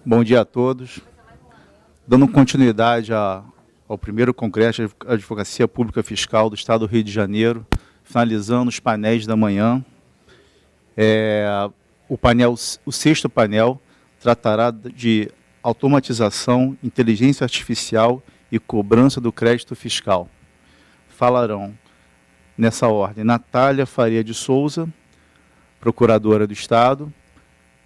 Bom dia a todos. Dando continuidade ao primeiro Congresso de Advocacia Pública Fiscal do Estado do Rio de Janeiro, finalizando os painéis da manhã. O sexto painel tratará de automatização, inteligência artificial e cobrança do crédito fiscal. Falarão, nessa ordem, Natália Faria de Souza, procuradora do Estado,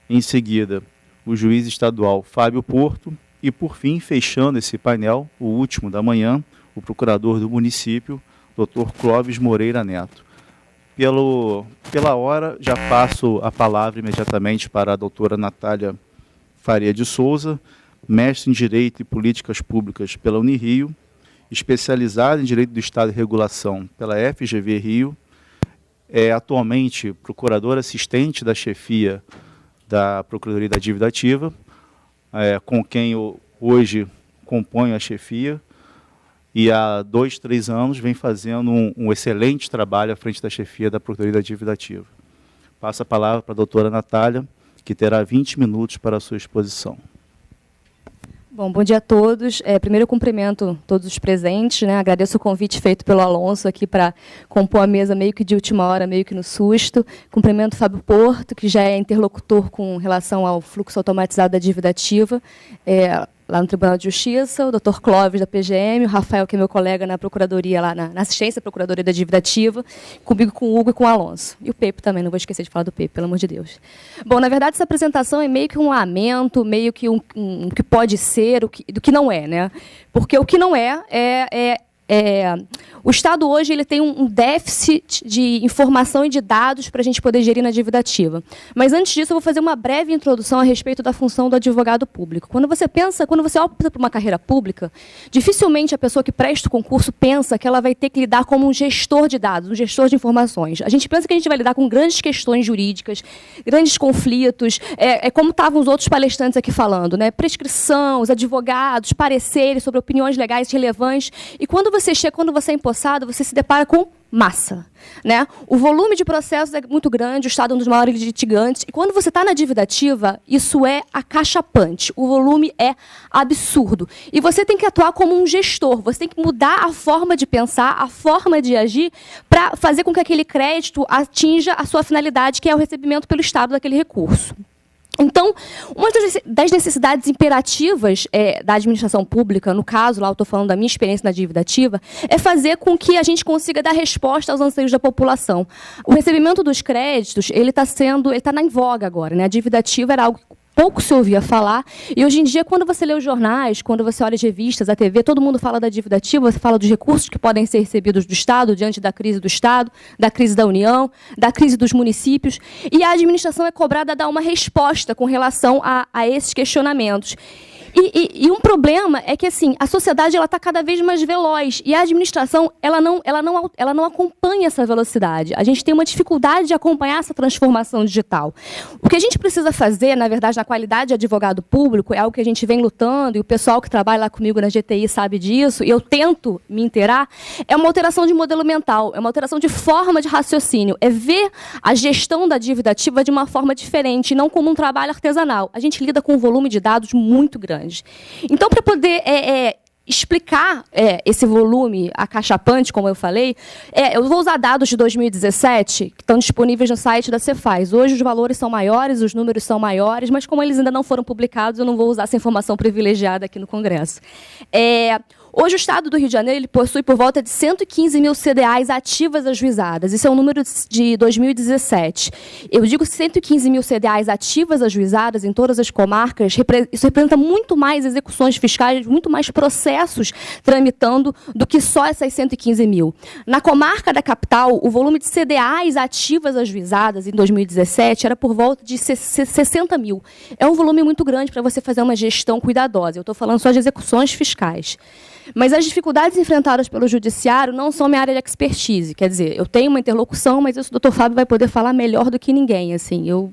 em seguida, o juiz estadual Fábio Porto, e, por fim, fechando esse painel, o último da manhã, o procurador do município, Dr. Clóvis Moreira Neto. Pela hora, já passo a palavra imediatamente para a doutora Natália Faria de Souza, mestre em Direito e Políticas Públicas pela Unirio, especializada em Direito do Estado e Regulação pela FGV Rio, é atualmente procuradora assistente da chefia da Procuradoria da Dívida Ativa, com quem eu hoje componho a chefia, e há 2, 3 anos vem fazendo um excelente trabalho à frente da chefia da Procuradoria da Dívida Ativa. Passo a palavra para a doutora Natália, que terá 20 minutos para a sua exposição. Bom dia a todos. Primeiro, eu cumprimento todos os presentes, né? Agradeço o convite feito pelo Alonso aqui para compor a mesa meio que de última hora, meio que no susto. Cumprimento o Fábio Porto, que já é interlocutor com relação ao fluxo automatizado da dívida ativa, lá no Tribunal de Justiça, o Dr. Clóvis, da PGM, o Rafael, que é meu colega na Procuradoria, lá na assistência à Procuradoria da Dívida Ativa, comigo, com o Hugo e com o Alonso. E o Pepe também, não vou esquecer de falar do Pepe, pelo amor de Deus. Bom, na verdade, essa apresentação é meio que um lamento, meio que um que pode ser, do que não é, né? Porque o que não o Estado hoje ele tem um déficit de informação e de dados para a gente poder gerir na dívida ativa. Mas antes disso, eu vou fazer uma breve introdução a respeito da função do advogado público. Quando você opta por uma carreira pública, dificilmente a pessoa que presta o concurso pensa que ela vai ter que lidar como um gestor de dados, um gestor de informações. A gente pensa que a gente vai lidar com grandes questões jurídicas, grandes conflitos, como estavam os outros palestrantes aqui falando, né? Prescrição, os advogados, pareceres sobre opiniões legais relevantes. E quando você é empossado, você se depara com massa, né? O volume de processos é muito grande, o Estado é um dos maiores litigantes, e quando você está na dívida ativa, isso é acachapante, o volume é absurdo. E você tem que atuar como um gestor, você tem que mudar a forma de pensar, a forma de agir, para fazer com que aquele crédito atinja a sua finalidade, que é o recebimento pelo Estado daquele recurso. Então, uma das necessidades imperativas da administração pública, no caso, lá eu estou falando da minha experiência na dívida ativa, é fazer com que a gente consiga dar resposta aos anseios da população. O recebimento dos créditos, ele está em voga agora, né? A dívida ativa era algo que pouco se ouvia falar, e hoje em dia, quando você lê os jornais, quando você olha as revistas, a TV, todo mundo fala da dívida ativa, você fala dos recursos que podem ser recebidos do Estado, diante da crise do Estado, da crise da União, da crise dos municípios, e a administração é cobrada a dar uma resposta com relação a esses questionamentos. E um problema é que assim, a sociedade está cada vez mais veloz e a administração ela não acompanha essa velocidade. A gente tem uma dificuldade de acompanhar essa transformação digital. O que a gente precisa fazer, na verdade, na qualidade de advogado público, é algo que a gente vem lutando, e o pessoal que trabalha lá comigo na GTI sabe disso, e eu tento me inteirar, é uma alteração de modelo mental, é uma alteração de forma de raciocínio, é ver a gestão da dívida ativa de uma forma diferente, não como um trabalho artesanal. A gente lida com um volume de dados muito grande. Então, para poder explicar esse volume acachapante, como eu falei, eu vou usar dados de 2017, que estão disponíveis no site da Cefaz. Hoje os valores são maiores, os números são maiores, mas como eles ainda não foram publicados, eu não vou usar essa informação privilegiada aqui no Congresso. Hoje, o Estado do Rio de Janeiro ele possui por volta de 115 mil CDAs ativas ajuizadas. Isso é um número de 2017. Eu digo 115 mil CDAs ativas ajuizadas em todas as comarcas. Isso representa muito mais execuções fiscais, muito mais processos tramitando do que só essas 115 mil. Na comarca da capital, o volume de CDAs ativas ajuizadas em 2017 era por volta de 60 mil. É um volume muito grande para você fazer uma gestão cuidadosa. Eu estou falando só de execuções fiscais. Mas as dificuldades enfrentadas pelo judiciário não são minha área de expertise. Quer dizer, eu tenho uma interlocução, mas isso o doutor Fábio vai poder falar melhor do que ninguém. Assim, eu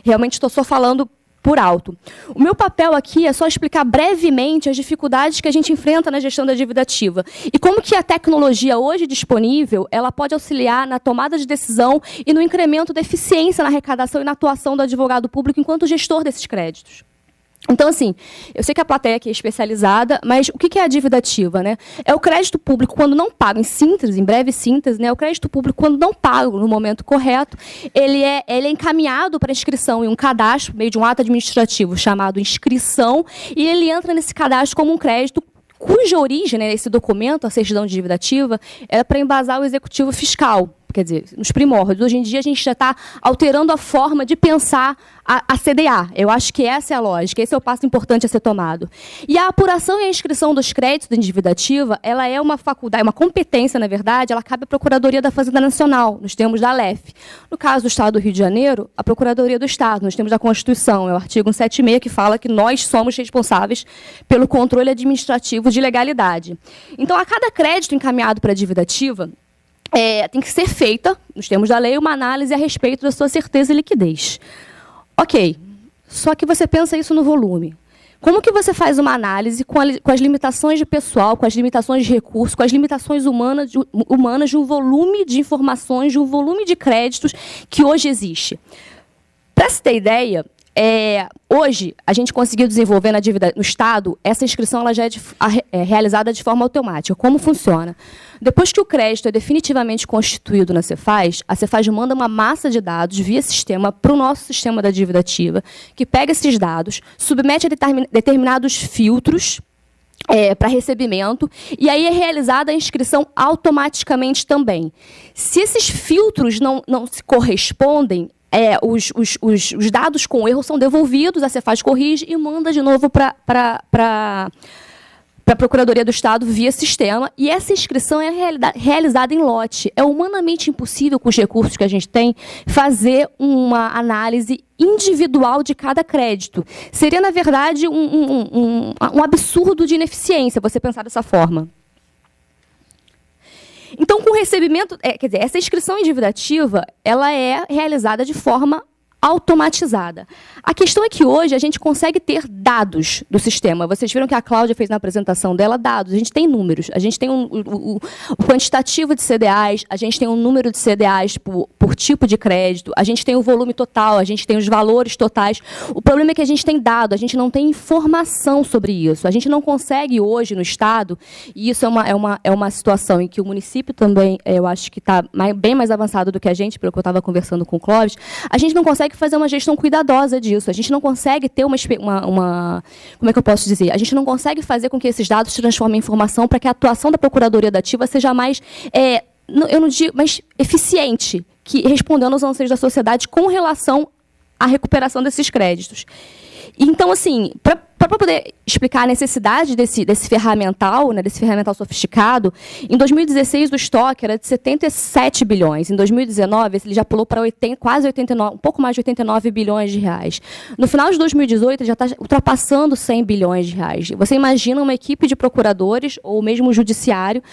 realmente estou só falando por alto. O meu papel aqui é só explicar brevemente as dificuldades que a gente enfrenta na gestão da dívida ativa e como que a tecnologia hoje disponível ela pode auxiliar na tomada de decisão e no incremento da eficiência na arrecadação e na atuação do advogado público enquanto gestor desses créditos. Então, assim, eu sei que a plateia aqui é especializada, mas o que é a dívida ativa, né? É o crédito público quando não pago, em síntese, em breve síntese, né? O crédito público quando não pago no momento correto, ele é encaminhado para inscrição em um cadastro, por meio de um ato administrativo chamado inscrição, e ele entra nesse cadastro como um crédito cuja origem, né, esse documento, a certidão de dívida ativa, era para embasar o executivo fiscal. Quer dizer, nos primórdios. Hoje em dia, a gente já está alterando a forma de pensar a CDA. Eu acho que essa é a lógica, esse é o passo importante a ser tomado. E a apuração e a inscrição dos créditos de dívida ativa, ela é uma faculdade, uma competência, na verdade, ela cabe à Procuradoria da Fazenda Nacional, nos termos da ALEF. No caso do Estado do Rio de Janeiro, a Procuradoria do Estado, nos termos da Constituição, é o artigo 176, que fala que nós somos responsáveis pelo controle administrativo de legalidade. Então, a cada crédito encaminhado para a dívida ativa, tem que ser feita, nos termos da lei, uma análise a respeito da sua certeza e liquidez. Ok, só que você pensa isso no volume. Como que você faz uma análise com as limitações de pessoal, com as limitações de recursos, com as limitações humanas de um volume de informações, de um volume de créditos que hoje existe? Para se ter ideia, hoje, a gente conseguiu desenvolver na dívida no Estado, essa inscrição ela já é realizada de forma automática. Como funciona? Depois que o crédito é definitivamente constituído na Cefaz, a Cefaz manda uma massa de dados via sistema para o nosso sistema da dívida ativa, que pega esses dados, submete a determinados filtros para recebimento, e aí é realizada a inscrição automaticamente também. Se esses filtros não se correspondem, os dados com erro são devolvidos, a Cefaz corrige e manda de novo para a Procuradoria do Estado via sistema, e essa inscrição é realizada em lote. É humanamente impossível, com os recursos que a gente tem, fazer uma análise individual de cada crédito. Seria, na verdade, um absurdo de ineficiência você pensar dessa forma. Então, com o recebimento, quer dizer, essa inscrição em dívida ativa, ela é realizada de forma automatizada. A questão é que hoje a gente consegue ter dados do sistema. Vocês viram que a Cláudia fez na apresentação dela dados. A gente tem números. A gente tem o quantitativo de CDAs, a gente tem um número de CDAs por tipo de crédito, a gente tem o volume total, a gente tem os valores totais. O problema é que a gente tem dado, a gente não tem informação sobre isso. A gente não consegue hoje no Estado, e isso é uma situação em que o município também, eu acho que está bem mais avançado do que a gente, pelo que eu estava conversando com o Clóvis, a gente não consegue fazer uma gestão cuidadosa disso. A gente não consegue ter uma como é que eu posso dizer? A gente não consegue fazer com que esses dados se transformem em informação para que a atuação da Procuradoria da Ativa seja mais, eu não digo, mais eficiente, que respondendo aos anseios da sociedade com relação à recuperação desses créditos. Então, assim, para poder explicar a necessidade desse ferramental, né, desse ferramental sofisticado, em 2016 o estoque era de 77 bilhões. Em 2019, ele já pulou para quase 89, um pouco mais de 89 bilhões de reais. No final de 2018, ele já está ultrapassando 100 bilhões de reais. Você imagina uma equipe de procuradores, ou mesmo o judiciário,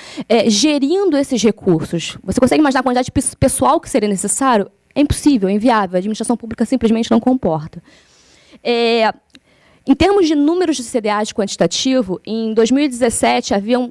gerindo esses recursos. Você consegue imaginar a quantidade de pessoal que seria necessário? É impossível, é inviável. A administração pública simplesmente não comporta. Em termos de números de CDAs quantitativo, em 2017 haviam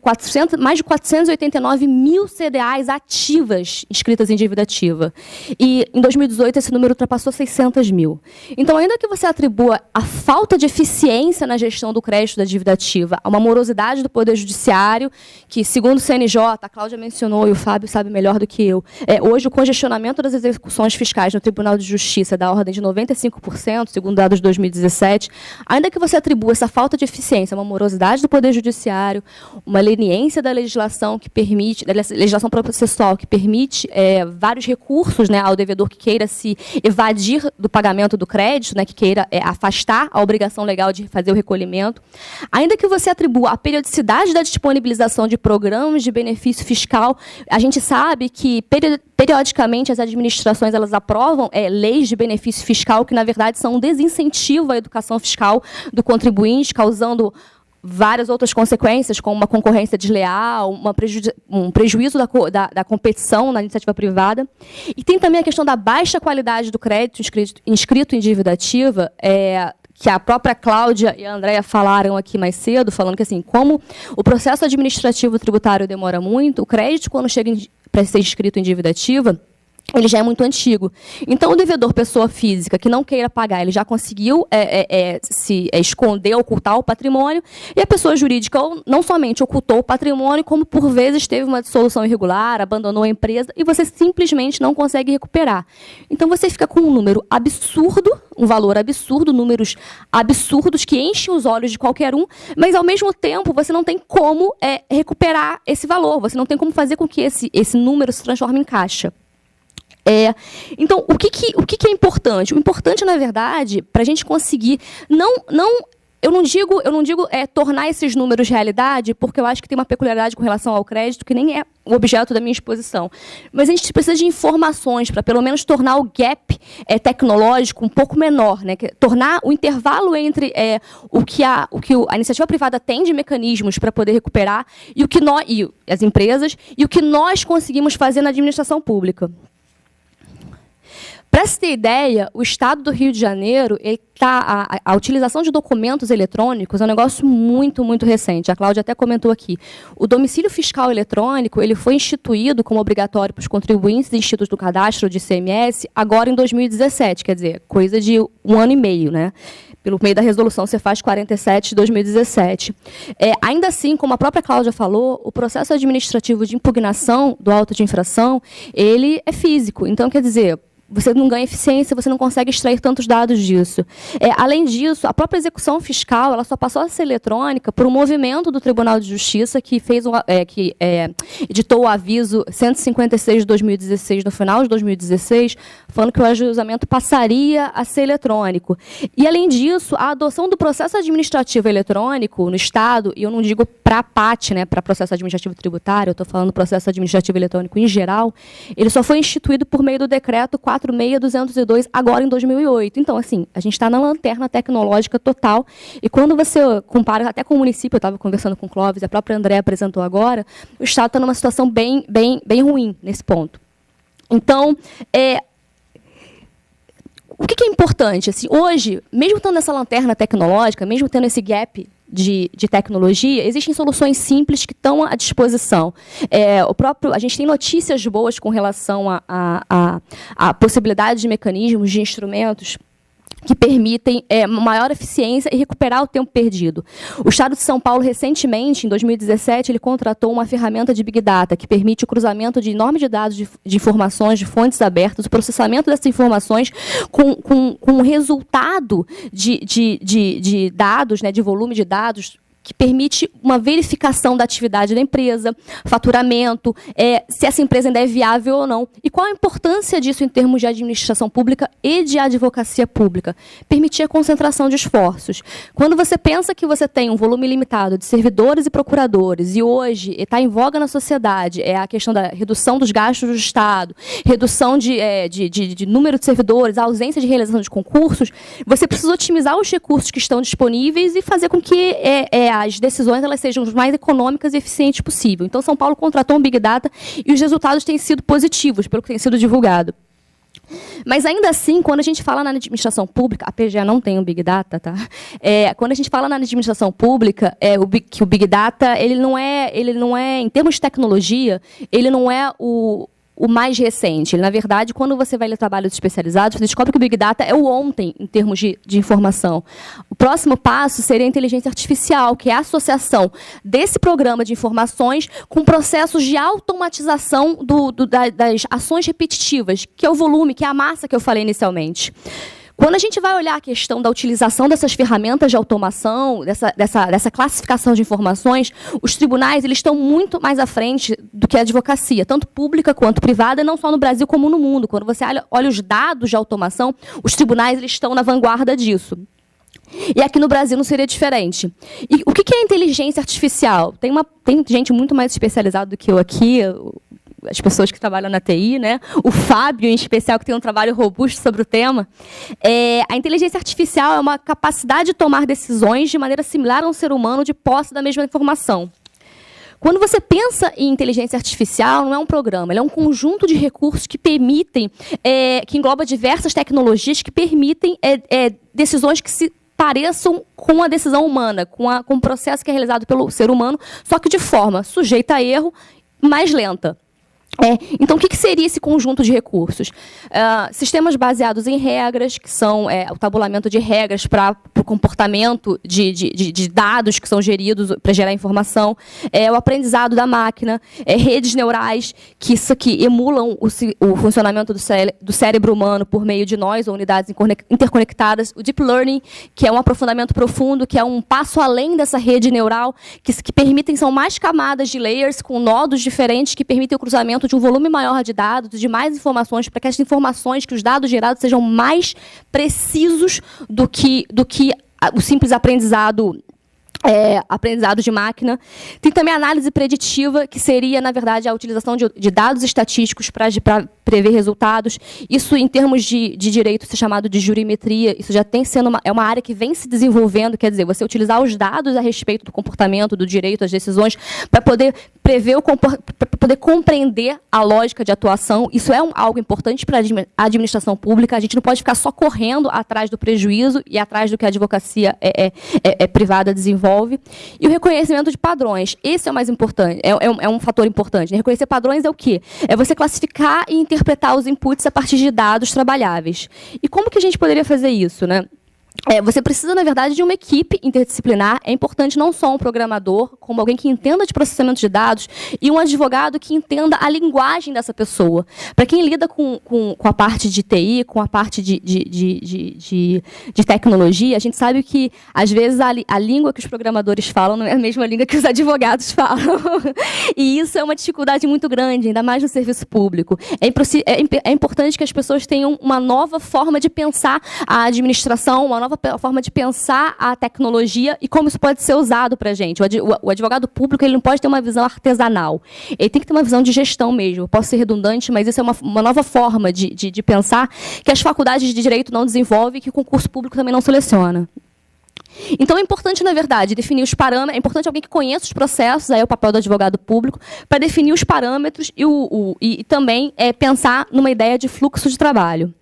mais de 489 mil CDAs ativas inscritas em dívida ativa. E em 2018 esse número ultrapassou 600 mil. Então, ainda que você atribua a falta de eficiência na gestão do crédito da dívida ativa a uma morosidade do Poder Judiciário, que, segundo o CNJ, a Cláudia mencionou e o Fábio sabe melhor do que eu, hoje o congestionamento das execuções fiscais no Tribunal de Justiça é da ordem de 95%, segundo dados de 2017, ainda que você atribua essa falta de eficiência, uma morosidade do Poder Judiciário, uma leniência da legislação que permite, da legislação processual que permite vários recursos, né, ao devedor que queira se evadir do pagamento do crédito, né, que queira afastar a obrigação legal de fazer o recolhimento, ainda que você atribua a periodicidade da disponibilização de programas de benefício fiscal, a gente sabe que periodicamente as administrações elas aprovam leis de benefício fiscal que, na verdade, são um desincentivo à educação fiscal do contribuinte, causando várias outras consequências, como uma concorrência desleal, um prejuízo da competição na iniciativa privada. E tem também a questão da baixa qualidade do crédito inscrito em dívida ativa, que a própria Cláudia e a Andréia falaram aqui mais cedo, falando que, assim, como o processo administrativo tributário demora muito, o crédito, quando chega para ser inscrito em dívida ativa, ele já é muito antigo. Então, o devedor, pessoa física, que não queira pagar, ele já conseguiu se esconder, ocultar o patrimônio, e a pessoa jurídica não somente ocultou o patrimônio, como, por vezes, teve uma dissolução irregular, abandonou a empresa, e você simplesmente não consegue recuperar. Então, você fica com um número absurdo, um valor absurdo, números absurdos que enchem os olhos de qualquer um, mas, ao mesmo tempo, você não tem como recuperar esse valor, você não tem como fazer com que esse número se transforme em caixa. Então, o que é importante? O importante, na verdade, para a gente conseguir eu não digo tornar esses números realidade, porque eu acho que tem uma peculiaridade com relação ao crédito que nem é o objeto da minha exposição. Mas a gente precisa de informações para, pelo menos, tornar o gap tecnológico um pouco menor, né? Tornar o intervalo entre o que a iniciativa privada tem de mecanismos para poder recuperar e as empresas, e o que nós conseguimos fazer na administração pública. Para se ter ideia, o Estado do Rio de Janeiro, a utilização de documentos eletrônicos é um negócio muito, muito recente. A Cláudia até comentou aqui. O domicílio fiscal eletrônico ele foi instituído como obrigatório para os contribuintes inscritos do cadastro de ICMS agora em 2017, quer dizer, coisa de 1 ano e meio, né? Pelo meio da resolução Cefaz 47 de 2017. Ainda assim, como a própria Cláudia falou, o processo administrativo de impugnação do auto de infração, ele é físico. Então, quer dizer, você não ganha eficiência, você não consegue extrair tantos dados disso. Além disso, a própria execução fiscal ela só passou a ser eletrônica por um movimento do Tribunal de Justiça que editou o aviso 156 de 2016, no final de 2016, falando que o ajuizamento passaria a ser eletrônico. E, além disso, a adoção do processo administrativo eletrônico no Estado, e eu não digo para a PAT, né, para processo administrativo tributário, eu estou falando processo administrativo eletrônico em geral, ele só foi instituído por meio do decreto 4.6.202, agora em 2008. Então, assim, a gente está na lanterna tecnológica total, e quando você compara até com o município, eu estava conversando com o Clóvis, a própria André apresentou agora, o Estado está numa situação bem ruim nesse ponto. Então, o que é importante? Assim, hoje, mesmo estando nessa lanterna tecnológica, mesmo tendo esse gap de tecnologia, existem soluções simples que estão à disposição. A gente tem notícias boas com relação à possibilidade de mecanismos, de instrumentos que permitem maior eficiência e recuperar o tempo perdido. O Estado de São Paulo, recentemente, em 2017, ele contratou uma ferramenta de Big Data que permite o cruzamento de enorme de dados de informações de fontes abertas, o processamento dessas informações com resultado de dados, né, de volume de dados, que permite uma verificação da atividade da empresa, faturamento, se essa empresa ainda é viável ou não. E qual a importância disso em termos de administração pública e de advocacia pública? Permitir a concentração de esforços. Quando você pensa que você tem um volume limitado de servidores e procuradores, e hoje está em voga na sociedade a questão da redução dos gastos do Estado, redução de número de servidores, a ausência de realização de concursos, você precisa otimizar os recursos que estão disponíveis e fazer com que as decisões elas sejam as mais econômicas e eficientes possível. Então, São Paulo contratou um Big Data e os resultados têm sido positivos, pelo que tem sido divulgado. Mas, ainda assim, quando a gente fala na administração pública, a PGA não tem um Big Data, tá? Quando a gente fala na administração pública, que o Big Data, ele não é, em termos de tecnologia, ele não é o mais recente. Na verdade, quando você vai ler trabalhos especializados, você descobre que o Big Data é o ontem, em termos de informação. O próximo passo seria a inteligência artificial, que é a associação desse programa de informações com processos de automatização das ações repetitivas, que é o volume, que é a massa que eu falei inicialmente. Quando a gente vai olhar a questão da utilização dessas ferramentas de automação, dessa classificação de informações, os tribunais eles estão muito mais à frente do que a advocacia, tanto pública quanto privada, não só no Brasil como no mundo. Quando você olha os dados de automação, os tribunais eles estão na vanguarda disso. E aqui no Brasil não seria diferente. E o que é inteligência artificial? Tem gente muito mais especializada do que eu aqui, as pessoas que trabalham na TI, né? O Fábio, em especial, que tem um trabalho robusto sobre o tema. A inteligência artificial é uma capacidade de tomar decisões de maneira similar a um ser humano de posse da mesma informação. Quando você pensa em inteligência artificial, não é um programa, ele é um conjunto de recursos que permitem, que engloba diversas tecnologias que permitem decisões que se pareçam com a decisão humana, com o processo que é realizado pelo ser humano, só que de forma sujeita a erro, mais lenta. Então, o que seria esse conjunto de recursos? Sistemas baseados em regras, que são o tabulamento de regras para o comportamento de dados que são geridos para gerar informação, o aprendizado da máquina, redes neurais que emulam o funcionamento do cérebro humano por meio de nós, ou unidades interconectadas, o deep learning, que é um aprofundamento profundo, que é um passo além dessa rede neural, que permitem, são mais camadas de layers com nodos diferentes que permitem o cruzamento de um volume maior de dados, de mais informações, para que as informações, que os dados gerados sejam mais precisos do que o simples aprendizado de máquina. Tem também a análise preditiva, que seria, na verdade, a utilização de dados estatísticos para prever resultados. Isso, em termos de direito, isso é chamado de jurimetria. Isso já tem sendo uma área que vem se desenvolvendo, quer dizer, você utilizar os dados a respeito do comportamento, do direito, das decisões, para poder prever para poder compreender a lógica de atuação. Isso é algo importante para a administração pública. A gente não pode ficar só correndo atrás do prejuízo e atrás do que a advocacia privada desenvolve. E o reconhecimento de padrões. Esse é o mais importante, é um fator importante. Reconhecer padrões é o quê? É você classificar e interpretar os inputs a partir de dados trabalháveis. E como que a gente poderia fazer isso, né? Você precisa, na verdade, de uma equipe interdisciplinar. É importante não só um programador, como alguém que entenda de processamento de dados e um advogado que entenda a linguagem dessa pessoa. Para quem lida com a parte de TI, com a parte de tecnologia, a gente sabe que, às vezes, a língua que os programadores falam não é a mesma língua que os advogados falam. E isso é uma dificuldade muito grande, ainda mais no serviço público. É importante que as pessoas tenham uma nova forma de pensar a administração, uma nova forma de pensar a tecnologia e como isso pode ser usado para a gente. O advogado público, ele não pode ter uma visão artesanal. Ele tem que ter uma visão de gestão mesmo. Eu posso ser redundante, mas isso é uma nova forma de pensar que as faculdades de direito não desenvolvem e que o concurso público também não seleciona. Então, é importante, na verdade, definir os parâmetros. É importante alguém que conheça os processos, aí é o papel do advogado público, para definir os parâmetros e também pensar numa ideia de fluxo de trabalho.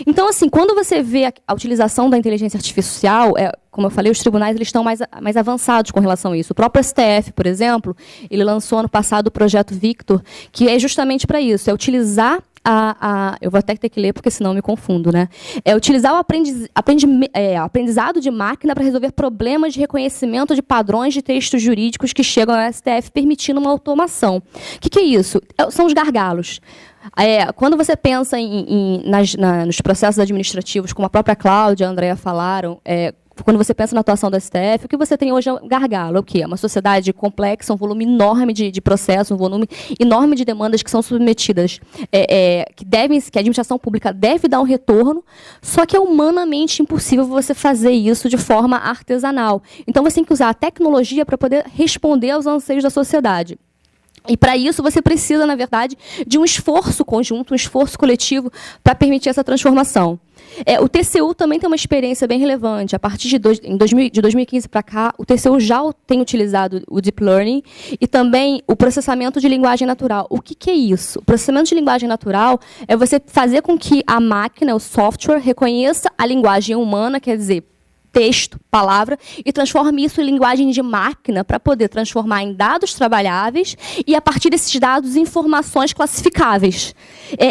Então, assim, quando você vê a utilização da inteligência artificial, como eu falei, os tribunais eles estão mais avançados com relação a isso. O próprio STF, por exemplo, ele lançou ano passado o projeto Victor, que é justamente para isso, é utilizar eu vou até ter que ler, porque senão eu me confundo, né? Utilizar o aprendizado de máquina para resolver problemas de reconhecimento de padrões de textos jurídicos que chegam ao STF, permitindo uma automação. O que é isso? São os gargalos. Quando você pensa nos processos administrativos, como a própria Cláudia e a Andrea falaram, quando você pensa na atuação do STF, o que você tem hoje é um gargalo. O quê? É uma sociedade complexa, um volume enorme de processos, um volume enorme de demandas que são submetidas, que a administração pública deve dar um retorno, só que é humanamente impossível você fazer isso de forma artesanal. Então, você tem que usar a tecnologia para poder responder aos anseios da sociedade. E, para isso, você precisa, na verdade, de um esforço conjunto, um esforço coletivo para permitir essa transformação. O TCU também tem uma experiência bem relevante. A partir de 2015 para cá, o TCU já tem utilizado o Deep Learning e também o processamento de linguagem natural. O que é isso? O processamento de linguagem natural é você fazer com que a máquina, o software, reconheça a linguagem humana, quer dizer, texto, palavra, e transforme isso em linguagem de máquina para poder transformar em dados trabalháveis e, a partir desses dados, informações classificáveis.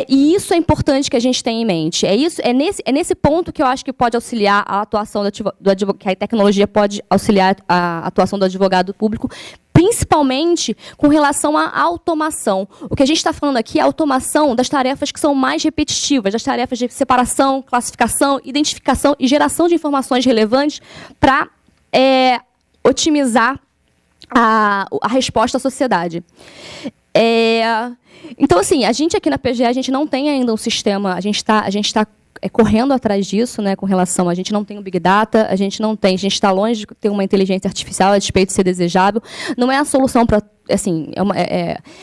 E isso é importante que a gente tenha em mente. É nesse ponto que eu acho que pode auxiliar a atuação do advogado, que a tecnologia pode auxiliar a atuação do advogado público, principalmente com relação à automação. O que a gente está falando aqui é a automação das tarefas que são mais repetitivas, das tarefas de separação, classificação, identificação e geração de informações relevantes para otimizar a resposta à sociedade. Então, assim, a gente aqui na PGE, a gente não tem ainda um sistema, a gente está correndo atrás disso, né, com relação a gente não tem o Big Data, a gente está longe de ter uma inteligência artificial, a despeito de ser desejável. Não é a solução para, assim,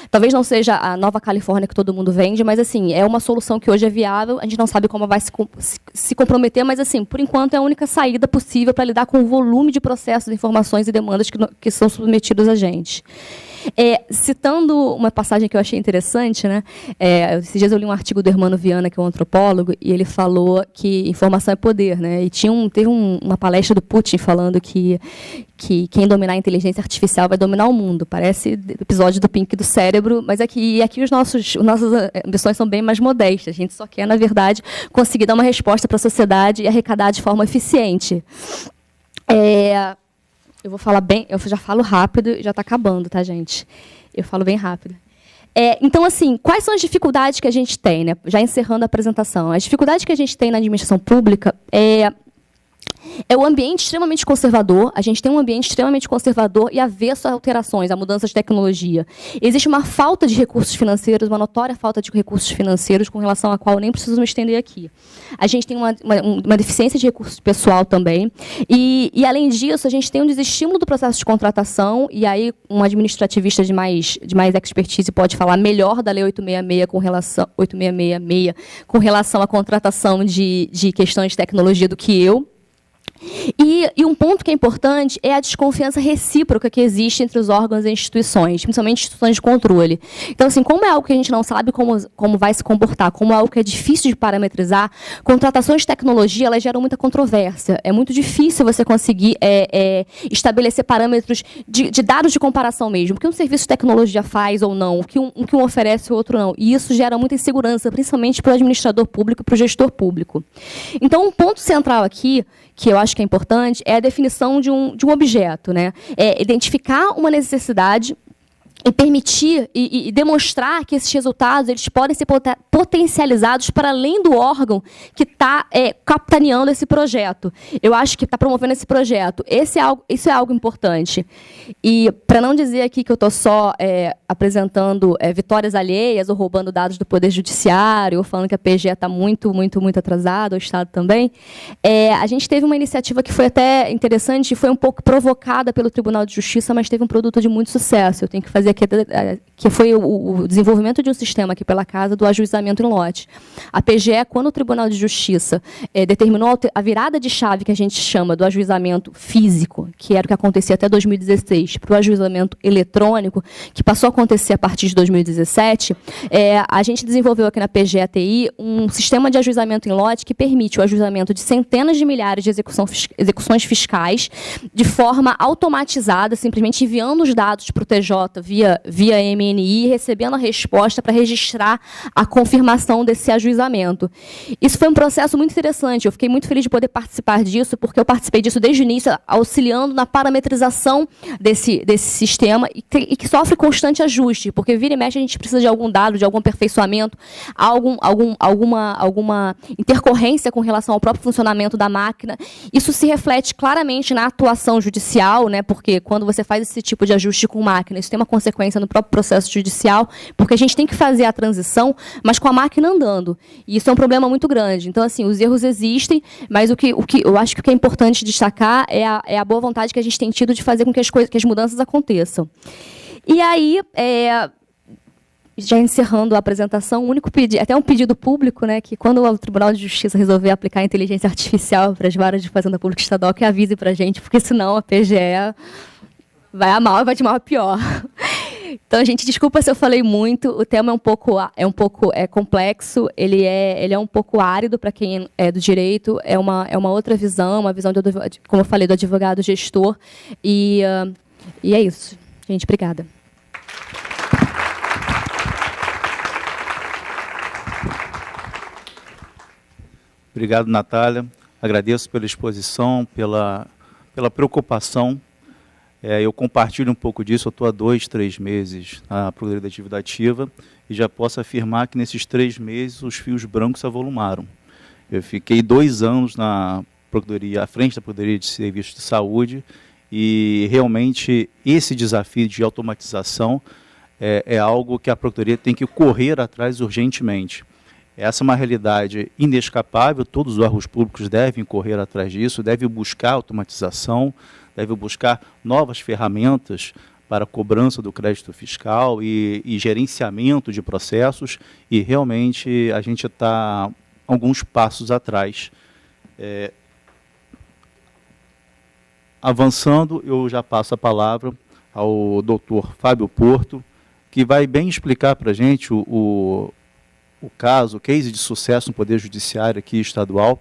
talvez não seja a nova Califórnia que todo mundo vende, mas, assim, é uma solução que hoje é viável, a gente não sabe como vai se comprometer, mas, assim, por enquanto é a única saída possível para lidar com o volume de processos, informações e demandas que são submetidos a gente. Citando uma passagem que eu achei interessante, né? Esses dias eu li um artigo do Hermano Viana, que é um antropólogo, e ele falou que informação é poder, né? E teve uma palestra do Putin falando que quem dominar a inteligência artificial vai dominar o mundo. Parece episódio do Pink do Cérebro, mas aqui as nossas ambições são bem mais modestas. A gente só quer, na verdade, conseguir dar uma resposta para a sociedade e arrecadar de forma eficiente. Eu vou falar bem, eu já falo rápido e já está acabando, tá, gente? Eu falo bem rápido. Então, assim, quais são as dificuldades que a gente tem, né? Já encerrando a apresentação. As dificuldades que a gente tem na administração pública é o ambiente extremamente conservador. A gente tem um ambiente extremamente conservador e avesso a alterações, a mudanças de tecnologia. Existe uma falta de recursos financeiros, uma notória falta de recursos financeiros, com relação à qual eu nem preciso me estender aqui. A gente tem uma deficiência de recurso pessoal também. E, além disso, a gente tem um desestímulo do processo de contratação, e aí um administrativista de mais expertise pode falar melhor da Lei 866 com relação à contratação de questões de tecnologia do que eu. E um ponto que é importante é a desconfiança recíproca que existe entre os órgãos e instituições, principalmente instituições de controle. Então, assim, como é algo que a gente não sabe como vai se comportar, como é algo que é difícil de parametrizar, contratações de tecnologia, elas geram muita controvérsia. É muito difícil você conseguir estabelecer parâmetros de dados de comparação mesmo. O que um serviço de tecnologia faz ou não, o que um oferece ou outro não. E isso gera muita insegurança, principalmente para o administrador público e para o gestor público. Então, um ponto central aqui, que eu acho que é importante, é a definição de um objeto, né? Identificar uma necessidade e permitir e demonstrar que esses resultados eles podem ser potencializados para além do órgão que está capitaneando esse projeto. Eu acho que está promovendo esse projeto. Isso é algo importante. E, para não dizer aqui que eu estou só apresentando vitórias alheias ou roubando dados do Poder Judiciário, ou falando que a PGE está muito, muito, muito atrasada, o Estado também, a gente teve uma iniciativa que foi até interessante, foi um pouco provocada pelo Tribunal de Justiça, mas teve um produto de muito sucesso. Eu tenho que fazer que foi o desenvolvimento de um sistema aqui pela Casa do ajuizamento em lote. A PGE, quando o Tribunal de Justiça determinou a virada de chave que a gente chama do ajuizamento físico, que era o que acontecia até 2016, para o ajuizamento eletrônico, que passou a acontecer a partir de 2017, a gente desenvolveu aqui na PGE-TI um sistema de ajuizamento em lote que permite o ajuizamento de centenas de milhares de execuções fiscais de forma automatizada, simplesmente enviando os dados para o TJ via MNI, recebendo a resposta para registrar a confirmação desse ajuizamento. Isso foi um processo muito interessante. Eu fiquei muito feliz de poder participar disso, porque eu participei disso desde o início, auxiliando na parametrização desse sistema e que sofre constante ajuste, porque vira e mexe a gente precisa de algum dado, de algum aperfeiçoamento, alguma intercorrência com relação ao próprio funcionamento da máquina. Isso se reflete claramente na atuação judicial, né, porque quando você faz esse tipo de ajuste com máquina, isso tem uma consequência no próprio processo judicial, porque a gente tem que fazer a transição, mas com a máquina andando. E isso é um problema muito grande. Então, assim, os erros existem, mas o que eu acho que o que é importante destacar é a boa vontade que a gente tem tido de fazer com que as mudanças aconteçam. E aí, já encerrando a apresentação, até um pedido público, né, que quando o Tribunal de Justiça resolver aplicar a inteligência artificial para as varas de fazenda pública estadual, que avise para a gente, porque senão a PGE vai a mal e vai de mal a pior. Então, gente, desculpa se eu falei muito. O tema é um pouco complexo. Ele é um pouco árido para quem é do direito. É uma outra visão, uma visão como eu falei, do advogado gestor. E é isso, gente. Obrigada. Obrigado, Natália. Agradeço pela exposição, pela preocupação. Eu compartilho um pouco disso. Eu estou há 2, 3 meses na Procuradoria da Atividade Ativa e já posso afirmar que nesses 3 meses os fios brancos se avolumaram. Eu fiquei 2 anos na Procuradoria, à frente da Procuradoria de Serviços de Saúde, e realmente esse desafio de automatização é algo que a Procuradoria tem que correr atrás urgentemente. Essa é uma realidade inescapável, todos os órgãos públicos devem correr atrás disso, devem buscar automatização, devem buscar novas ferramentas para a cobrança do crédito fiscal e gerenciamento de processos, e realmente a gente está alguns passos atrás. Avançando, eu já passo a palavra ao doutor Fábio Porto, que vai bem explicar para a gente o caso, o case de sucesso no Poder Judiciário aqui estadual,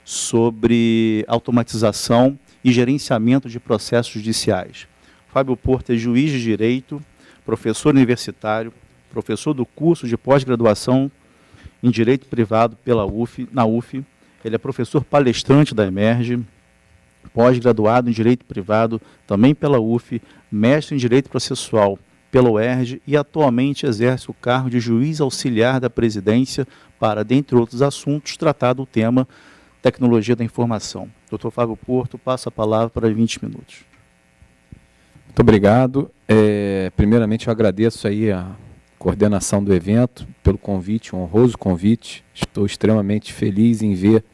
sobre automatização e gerenciamento de processos judiciais. Fábio Porto é juiz de direito, professor universitário, professor do curso de pós-graduação em Direito Privado na UF. Ele é professor palestrante da Emerge, pós-graduado em Direito Privado, também pela UF, mestre em Direito Processual pela UERJ e atualmente exerce o cargo de juiz auxiliar da presidência para, dentre outros assuntos, tratar do tema Tecnologia da Informação. Dr. Fábio Porto, passa a palavra para 20 minutos. Muito obrigado. Primeiramente, eu agradeço aí a coordenação do evento pelo convite, um honroso convite. Estou extremamente feliz em ver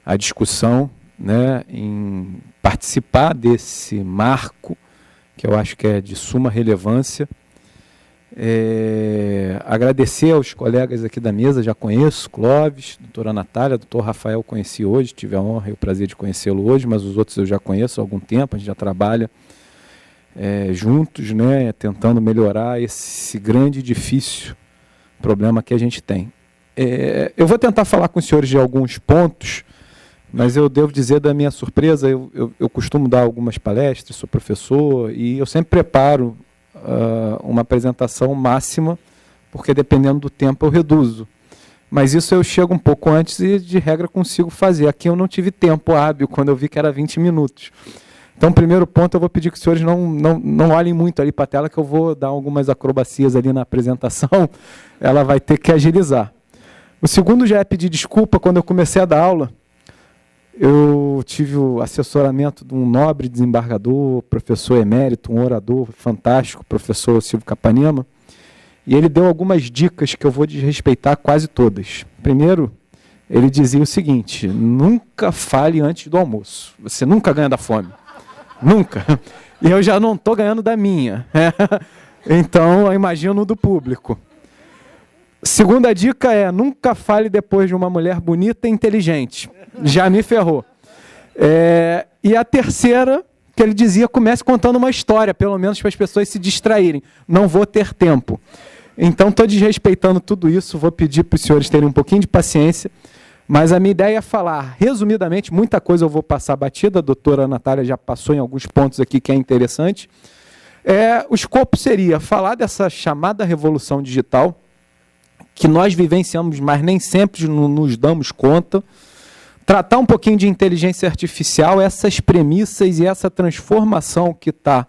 a discussão, né, em participar desse marco, que eu acho que é de suma relevância. Agradecer aos colegas aqui da mesa, já conheço, Clóvis, doutora Natália, doutor Rafael conheci hoje, tive a honra e o prazer de conhecê-lo hoje, mas os outros eu já conheço há algum tempo, a gente já trabalha juntos, né, tentando melhorar esse grande e difícil problema que a gente tem. Eu vou tentar falar com os senhores de alguns pontos, mas eu devo dizer da minha surpresa, eu costumo dar algumas palestras, sou professor, e eu sempre preparo uma apresentação máxima, porque dependendo do tempo eu reduzo. Mas isso eu chego um pouco antes e, de regra, consigo fazer. Aqui eu não tive tempo hábil, quando eu vi que era 20 minutos. Então, primeiro ponto, eu vou pedir que os senhores não olhem muito ali para a tela, que eu vou dar algumas acrobacias ali na apresentação, ela vai ter que agilizar. O segundo já é pedir desculpa. Quando eu comecei a dar aula, eu tive o assessoramento de um nobre desembargador, professor emérito, um orador fantástico, professor Silvio Capanema, e ele deu algumas dicas que eu vou desrespeitar quase todas. Primeiro, ele dizia o seguinte: nunca fale antes do almoço, você nunca ganha da fome. Nunca. E eu já não estou ganhando da minha. Então, eu imagino do público. Segunda dica é: nunca fale depois de uma mulher bonita e inteligente. Já me ferrou. E a terceira, que ele dizia: comece contando uma história, pelo menos para as pessoas se distraírem. Não vou ter tempo. Então, estou desrespeitando tudo isso, vou pedir para os senhores terem um pouquinho de paciência, mas a minha ideia é falar, resumidamente, muita coisa eu vou passar batida, a doutora Natália já passou em alguns pontos aqui que é interessante. O escopo seria falar dessa chamada revolução digital, que nós vivenciamos, mas nem sempre nos damos conta, tratar um pouquinho de inteligência artificial, essas premissas e essa transformação que está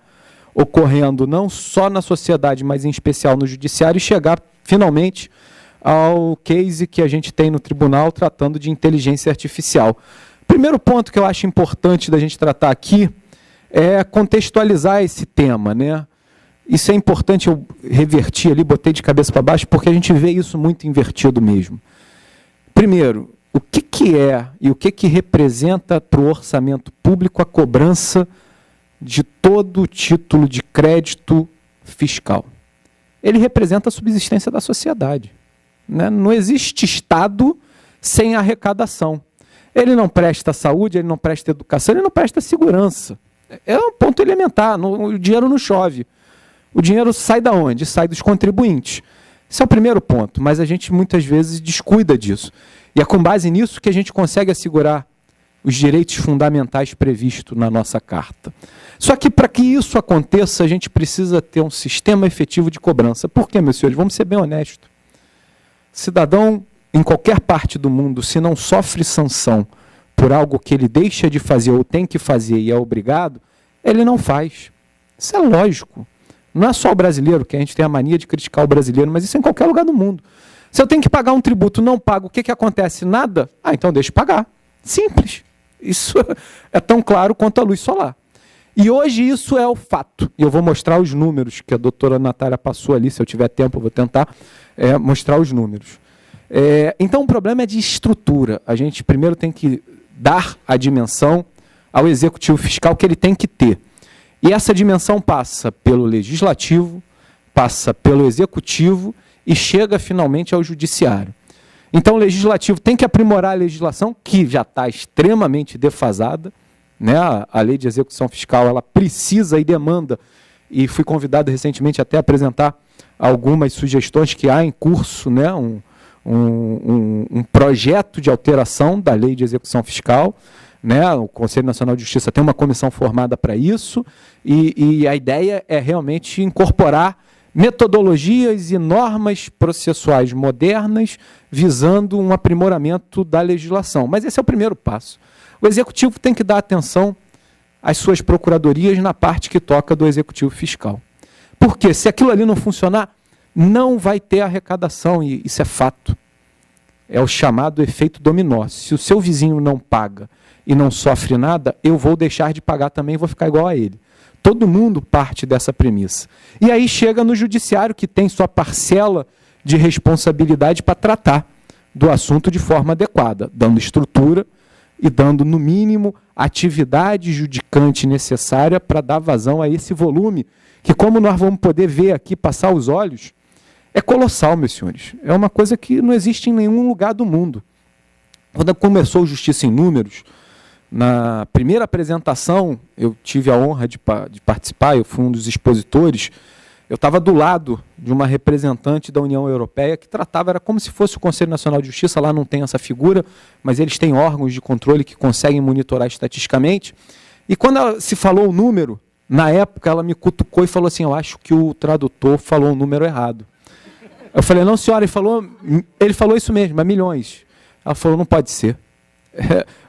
ocorrendo não só na sociedade, mas em especial no judiciário, e chegar finalmente ao case que a gente tem no tribunal tratando de inteligência artificial. Primeiro ponto que eu acho importante da gente tratar aqui é contextualizar esse tema, né? Isso é importante, eu reverti ali, botei de cabeça para baixo, porque a gente vê isso muito invertido mesmo. Primeiro, o que é e o que representa para o orçamento público a cobrança de todo o título de crédito fiscal? Ele representa a subsistência da sociedade, né? Não existe Estado sem arrecadação. Ele não presta saúde, ele não presta educação, ele não presta segurança. É um ponto elementar, o dinheiro não chove. O dinheiro sai da onde? Sai dos contribuintes. Esse é o primeiro ponto, mas a gente muitas vezes descuida disso. E é com base nisso que a gente consegue assegurar os direitos fundamentais previstos na nossa Carta. Só que para que isso aconteça, a gente precisa ter um sistema efetivo de cobrança. Por quê, meus senhores? Vamos ser bem honestos. Cidadão, em qualquer parte do mundo, se não sofre sanção por algo que ele deixa de fazer ou tem que fazer e é obrigado, ele não faz. Isso é lógico. Não é só o brasileiro, que a gente tem a mania de criticar o brasileiro, mas isso é em qualquer lugar do mundo. Se eu tenho que pagar um tributo, não pago, o que acontece? Nada? Então deixa eu pagar. Simples. Isso é tão claro quanto a luz solar. E hoje isso é o fato. E eu vou mostrar os números que a doutora Natália passou ali. Se eu tiver tempo, eu vou tentar mostrar os números. Então o problema é de estrutura. A gente primeiro tem que dar a dimensão ao executivo fiscal que ele tem que ter. E essa dimensão passa pelo legislativo, passa pelo executivo e chega finalmente ao judiciário. Então o legislativo tem que aprimorar a legislação, que já está extremamente defasada, né? A lei de execução fiscal ela precisa e demanda e fui convidado recentemente até a apresentar algumas sugestões que há em curso, né, um projeto de alteração da lei de execução fiscal, né, o Conselho Nacional de Justiça tem uma comissão formada para isso, e a ideia é realmente incorporar metodologias e normas processuais modernas visando um aprimoramento da legislação. Mas esse é o primeiro passo. O Executivo tem que dar atenção às suas procuradorias na parte que toca do Executivo Fiscal. Porque se aquilo ali não funcionar, não vai ter arrecadação, e isso é fato. É o chamado efeito dominó. Se o seu vizinho não paga e não sofre nada, eu vou deixar de pagar também e vou ficar igual a ele. Todo mundo parte dessa premissa. E aí chega no judiciário, que tem sua parcela de responsabilidade para tratar do assunto de forma adequada, dando estrutura e dando, no mínimo, atividade judicante necessária para dar vazão a esse volume, que, como nós vamos poder ver aqui, passar os olhos, é colossal, meus senhores. É uma coisa que não existe em nenhum lugar do mundo. Quando começou o Justiça em Números, na primeira apresentação, eu tive a honra de participar, eu fui um dos expositores, eu estava do lado de uma representante da União Europeia que tratava, era como se fosse o Conselho Nacional de Justiça, lá não tem essa figura, mas eles têm órgãos de controle que conseguem monitorar estatisticamente. E quando se falou o número, na época ela me cutucou e falou assim, eu acho que o tradutor falou o número errado. Eu falei, não senhora, ele falou isso mesmo, é milhões. Ela falou, não pode ser.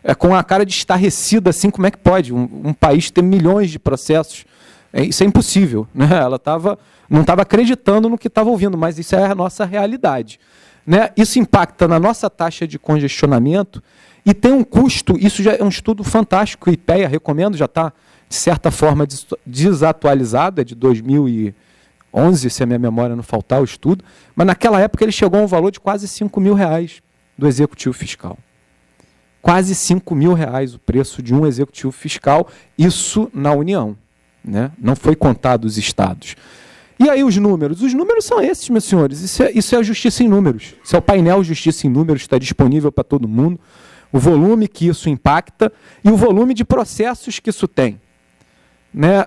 É com a cara de estarrecida assim, como é que pode um país ter milhões de processos? Isso é impossível, né? Ela não estava acreditando no que estava ouvindo, mas isso é a nossa realidade, né? Isso impacta na nossa taxa de congestionamento e tem um custo, isso já é um estudo fantástico, o IPEA, recomendo, já está, de certa forma, desatualizado, é de 2011, se a minha memória não faltar, o estudo, mas naquela época ele chegou a um valor de quase R$5.000 do Executivo Fiscal. Quase R$5.000 o preço de um Executivo Fiscal, isso na União, né? Não foi contado os estados. E aí os números são esses, meus senhores, isso é a Justiça em Números, isso é o painel Justiça em Números, está disponível para todo mundo, o volume que isso impacta e o volume de processos que isso tem, né?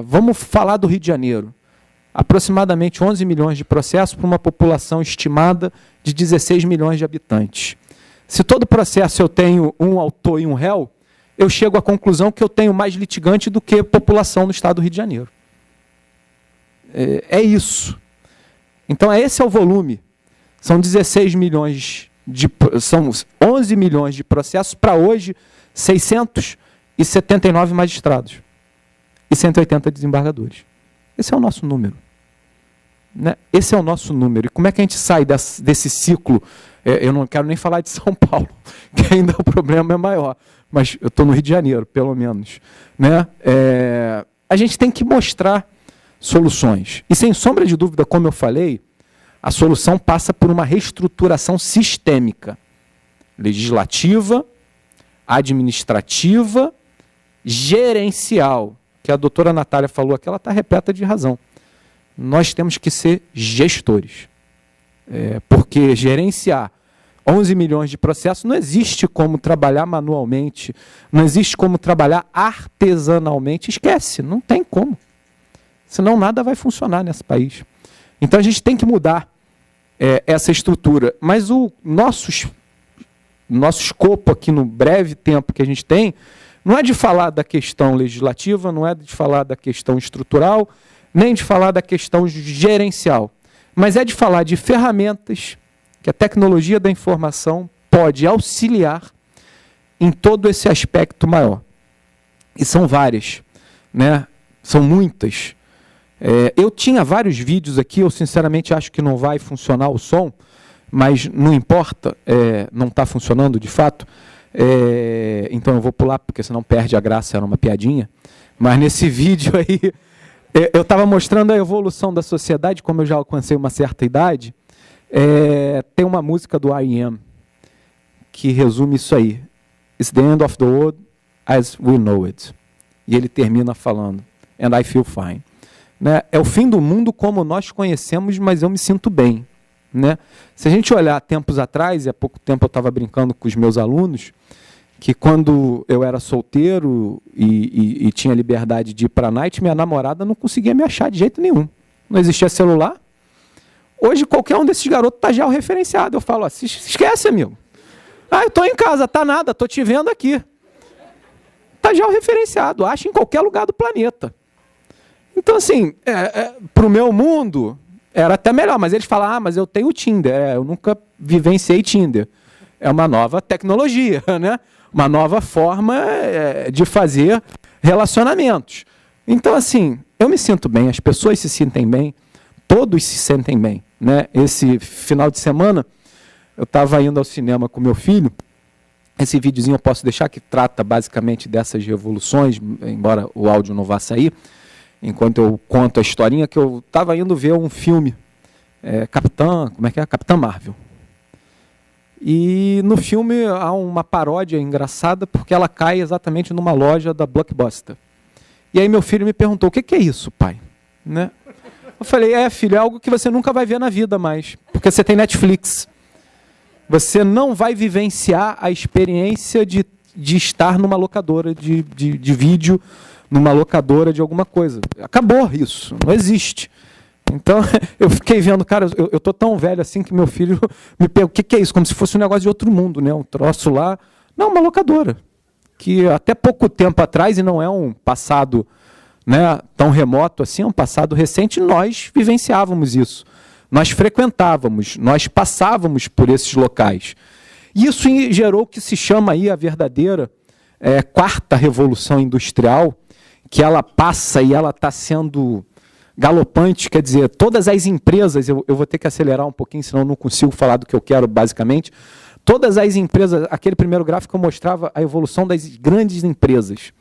Vamos falar do Rio de Janeiro, aproximadamente 11 milhões de processos para uma população estimada de 16 milhões de habitantes. Se todo processo eu tenho um autor e um réu, eu chego à conclusão que eu tenho mais litigante do que população no estado do Rio de Janeiro. É isso. Então, esse é o volume. São 16 milhões são 11 milhões de processos para hoje, 679 magistrados e 180 desembargadores. Esse é o nosso número, né? Esse é o nosso número. E como é que a gente sai desse ciclo? Eu não quero nem falar de São Paulo, que ainda o problema é maior, mas eu estou no Rio de Janeiro, pelo menos, né? A gente tem que mostrar soluções. E, sem sombra de dúvida, como eu falei, a solução passa por uma reestruturação sistêmica, legislativa, administrativa, gerencial, que a doutora Natália falou aqui, ela está repleta de razão. Nós temos que ser gestores, porque gerenciar 11 milhões de processos não existe como trabalhar manualmente, não existe como trabalhar artesanalmente, esquece, não tem como. Senão nada vai funcionar nesse país. Então a gente tem que mudar essa estrutura. Mas o nosso escopo aqui no breve tempo que a gente tem, não é de falar da questão legislativa, não é de falar da questão estrutural, nem de falar da questão gerencial, mas é de falar de ferramentas que a tecnologia da informação pode auxiliar em todo esse aspecto maior. E são várias, né? São muitas. Eu tinha vários vídeos aqui, eu sinceramente acho que não vai funcionar o som, mas não importa, não está funcionando de fato, então eu vou pular, porque senão perde a graça, era uma piadinha. Mas nesse vídeo aí, eu estava mostrando a evolução da sociedade, como eu já alcancei uma certa idade, tem uma música do R.E.M. que resume isso aí. It's the end of the world as we know it. E ele termina falando, and I feel fine. Né? É o fim do mundo como nós conhecemos, mas eu me sinto bem. Né? Se a gente olhar tempos atrás, e há pouco tempo eu estava brincando com os meus alunos, que quando eu era solteiro e tinha liberdade de ir para a night, minha namorada não conseguia me achar de jeito nenhum. Não existia celular. Hoje, qualquer um desses garotos está já referenciado. Eu falo, se esquece, amigo. Eu estou em casa, tá nada, estou te vendo aqui. Está já referenciado, acha em qualquer lugar do planeta. Então, assim, para o meu mundo, era até melhor. Mas eles falam, mas eu tenho Tinder. Eu nunca vivenciei Tinder. É uma nova tecnologia, né? Uma nova forma de fazer relacionamentos. Então, assim, eu me sinto bem, as pessoas se sentem bem, todos se sentem bem, né? Esse final de semana, eu estava indo ao cinema com meu filho. Esse videozinho eu posso deixar, que trata basicamente dessas revoluções, embora o áudio não vá sair, enquanto eu conto a historinha, que eu estava indo ver um filme, Capitã Marvel. E no filme há uma paródia engraçada, porque ela cai exatamente numa loja da Blockbuster. E aí meu filho me perguntou, o que é isso, pai? Né? Eu falei, filho, é algo que você nunca vai ver na vida mais, porque você tem Netflix. Você não vai vivenciar a experiência de estar numa locadora de vídeo, numa locadora de alguma coisa. Acabou isso, não existe. Então, eu fiquei vendo, cara, eu tô tão velho assim que meu filho me pergunta, o que é isso? Como se fosse um negócio de outro mundo, né? Um troço lá. Não, uma locadora. Que até pouco tempo atrás, e não é um passado, né, tão remoto assim, é um passado recente, nós vivenciávamos isso. Nós frequentávamos, nós passávamos por esses locais. Isso gerou o que se chama aí a verdadeira quarta revolução industrial, que ela passa e ela está sendo galopante, quer dizer, todas as empresas, eu vou ter que acelerar um pouquinho, senão eu não consigo falar do que eu quero basicamente, todas as empresas, aquele primeiro gráfico mostrava a evolução das grandes empresas.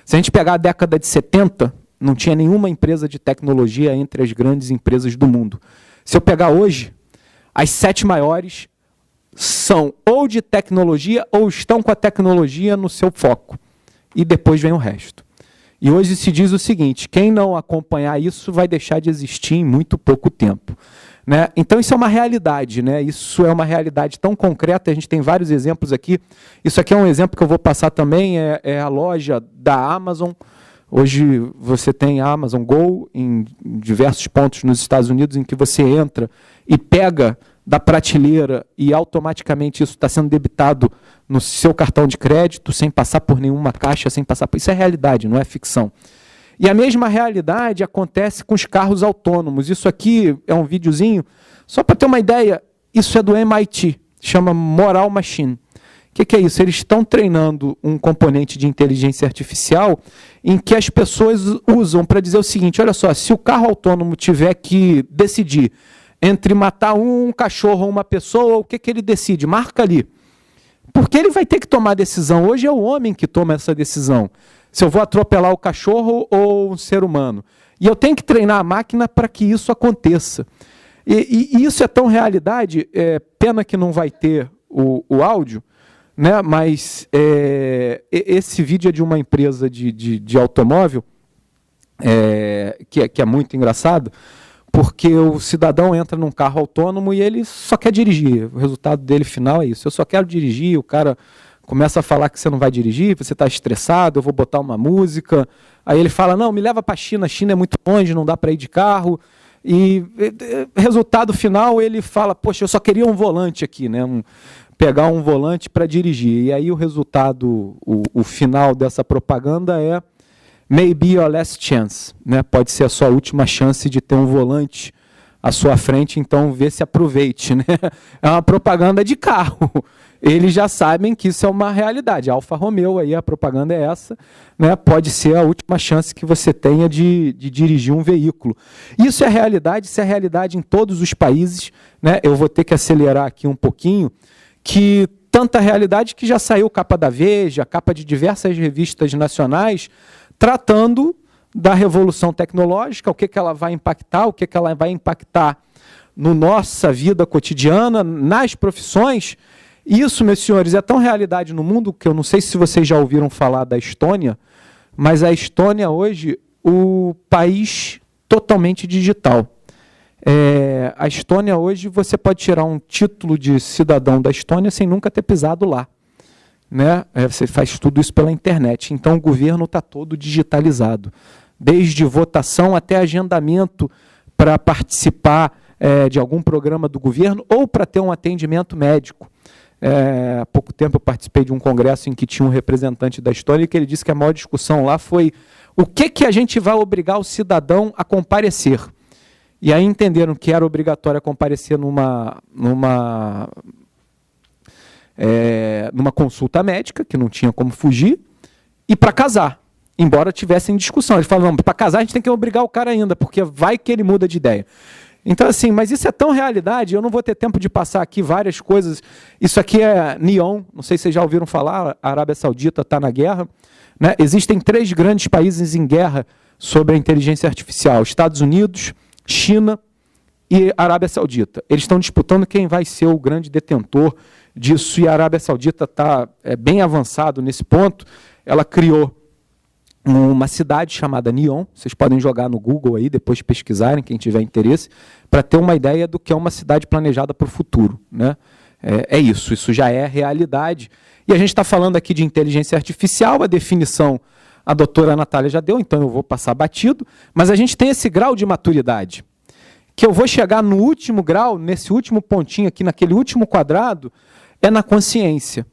Se a gente pegar a década de 70, não tinha nenhuma empresa de tecnologia entre as grandes empresas do mundo. Se eu pegar hoje, as 7 maiores são ou de tecnologia ou estão com a tecnologia no seu foco. E depois vem o resto. E hoje se diz o seguinte, quem não acompanhar isso vai deixar de existir em muito pouco tempo. Né? Então isso é uma realidade, né? Isso é uma realidade tão concreta, a gente tem vários exemplos aqui. Isso aqui é um exemplo que eu vou passar também, é a loja da Amazon. Hoje você tem a Amazon Go em diversos pontos nos Estados Unidos em que você entra e pega da prateleira e automaticamente isso está sendo debitado no seu cartão de crédito, sem passar por nenhuma caixa, sem passar por... Isso é realidade, não é ficção. E a mesma realidade acontece com os carros autônomos. Isso aqui é um videozinho, só para ter uma ideia, isso é do MIT, chama Moral Machine. O que é isso? Eles estão treinando um componente de inteligência artificial em que as pessoas usam para dizer o seguinte, olha só, se o carro autônomo tiver que decidir entre matar um cachorro ou uma pessoa, o que ele decide? Marca ali. Porque ele vai ter que tomar a decisão. Hoje é o homem que toma essa decisão. Se eu vou atropelar o cachorro ou um ser humano. E eu tenho que treinar a máquina para que isso aconteça. E isso é tão realidade, pena que não vai ter o áudio, né? Mas esse vídeo é de uma empresa de automóvel, que é muito engraçado, porque o cidadão entra num carro autônomo e ele só quer dirigir. O resultado dele final é isso. Eu só quero dirigir, o cara começa a falar que você não vai dirigir, você está estressado, eu vou botar uma música. Aí ele fala, não, me leva para a China é muito longe, não dá para ir de carro. E resultado final ele fala, poxa, eu só queria um volante aqui, né? Pegar um volante para dirigir. E aí o resultado, o final dessa propaganda é maybe your last chance, né? Pode ser a sua última chance de ter um volante à sua frente, então vê se aproveite, né? É uma propaganda de carro. Eles já sabem que isso é uma realidade. Alfa Romeo, aí a propaganda é essa, né? Pode ser a última chance que você tenha de dirigir um veículo. Isso é realidade em todos os países, né? Eu vou ter que acelerar aqui um pouquinho, que tanta realidade que já saiu capa da Veja, capa de diversas revistas nacionais, tratando da revolução tecnológica, o que ela vai impactar, o que ela vai impactar na nossa vida cotidiana, nas profissões. Isso, meus senhores, é tão realidade no mundo que eu não sei se vocês já ouviram falar da Estônia, mas a Estônia hoje, o país totalmente digital. A Estônia hoje, você pode tirar um título de cidadão da Estônia sem nunca ter pisado lá. né? Você faz tudo isso pela internet. Então, o governo está todo digitalizado. Desde votação até agendamento para participar de algum programa do governo ou para ter um atendimento médico. Há pouco tempo eu participei de um congresso em que tinha um representante da história e que ele disse que a maior discussão lá foi o que a gente vai obrigar o cidadão a comparecer. E aí entenderam que era obrigatório comparecer numa consulta médica, que não tinha como fugir, e para casar, embora tivessem discussão. Eles falavam, para casar a gente tem que obrigar o cara ainda, porque vai que ele muda de ideia. Então, assim, mas isso é tão realidade, eu não vou ter tempo de passar aqui várias coisas. Isso aqui é NEOM, não sei se vocês já ouviram falar, a Arábia Saudita está na guerra, né? Existem 3 grandes países em guerra sobre a inteligência artificial, Estados Unidos, China e Arábia Saudita. Eles estão disputando quem vai ser o grande detentor disso, e a Arábia Saudita está bem avançado nesse ponto. Ela criou uma cidade chamada NEOM, vocês podem jogar no Google aí, depois pesquisarem, quem tiver interesse, para ter uma ideia do que é uma cidade planejada para o futuro, né? Isso já é realidade. E a gente está falando aqui de inteligência artificial, a definição a doutora Natália já deu, então eu vou passar batido, mas a gente tem esse grau de maturidade, que eu vou chegar no último grau, nesse último pontinho aqui, naquele último quadrado, é na consciência.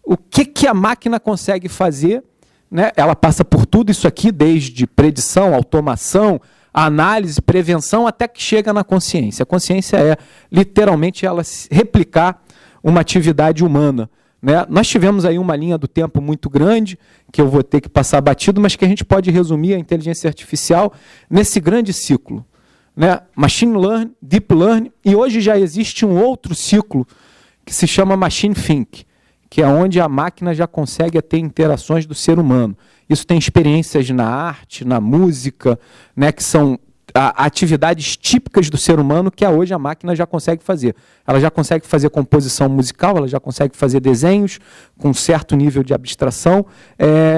O que a máquina consegue fazer, né? Ela passa por tudo isso aqui, desde predição, automação, análise, prevenção, até que chega na consciência. A consciência é, literalmente, ela replicar uma atividade humana, né? Nós tivemos aí uma linha do tempo muito grande, que eu vou ter que passar batido, mas que a gente pode resumir a inteligência artificial nesse grande ciclo, né? Machine Learning, Deep Learning, e hoje já existe um outro ciclo que se chama Machine Think, que é onde a máquina já consegue ter interações do ser humano. Isso tem experiências na arte, na música, né, que são atividades típicas do ser humano que hoje a máquina já consegue fazer. Ela já consegue fazer composição musical, ela já consegue fazer desenhos com certo nível de abstração,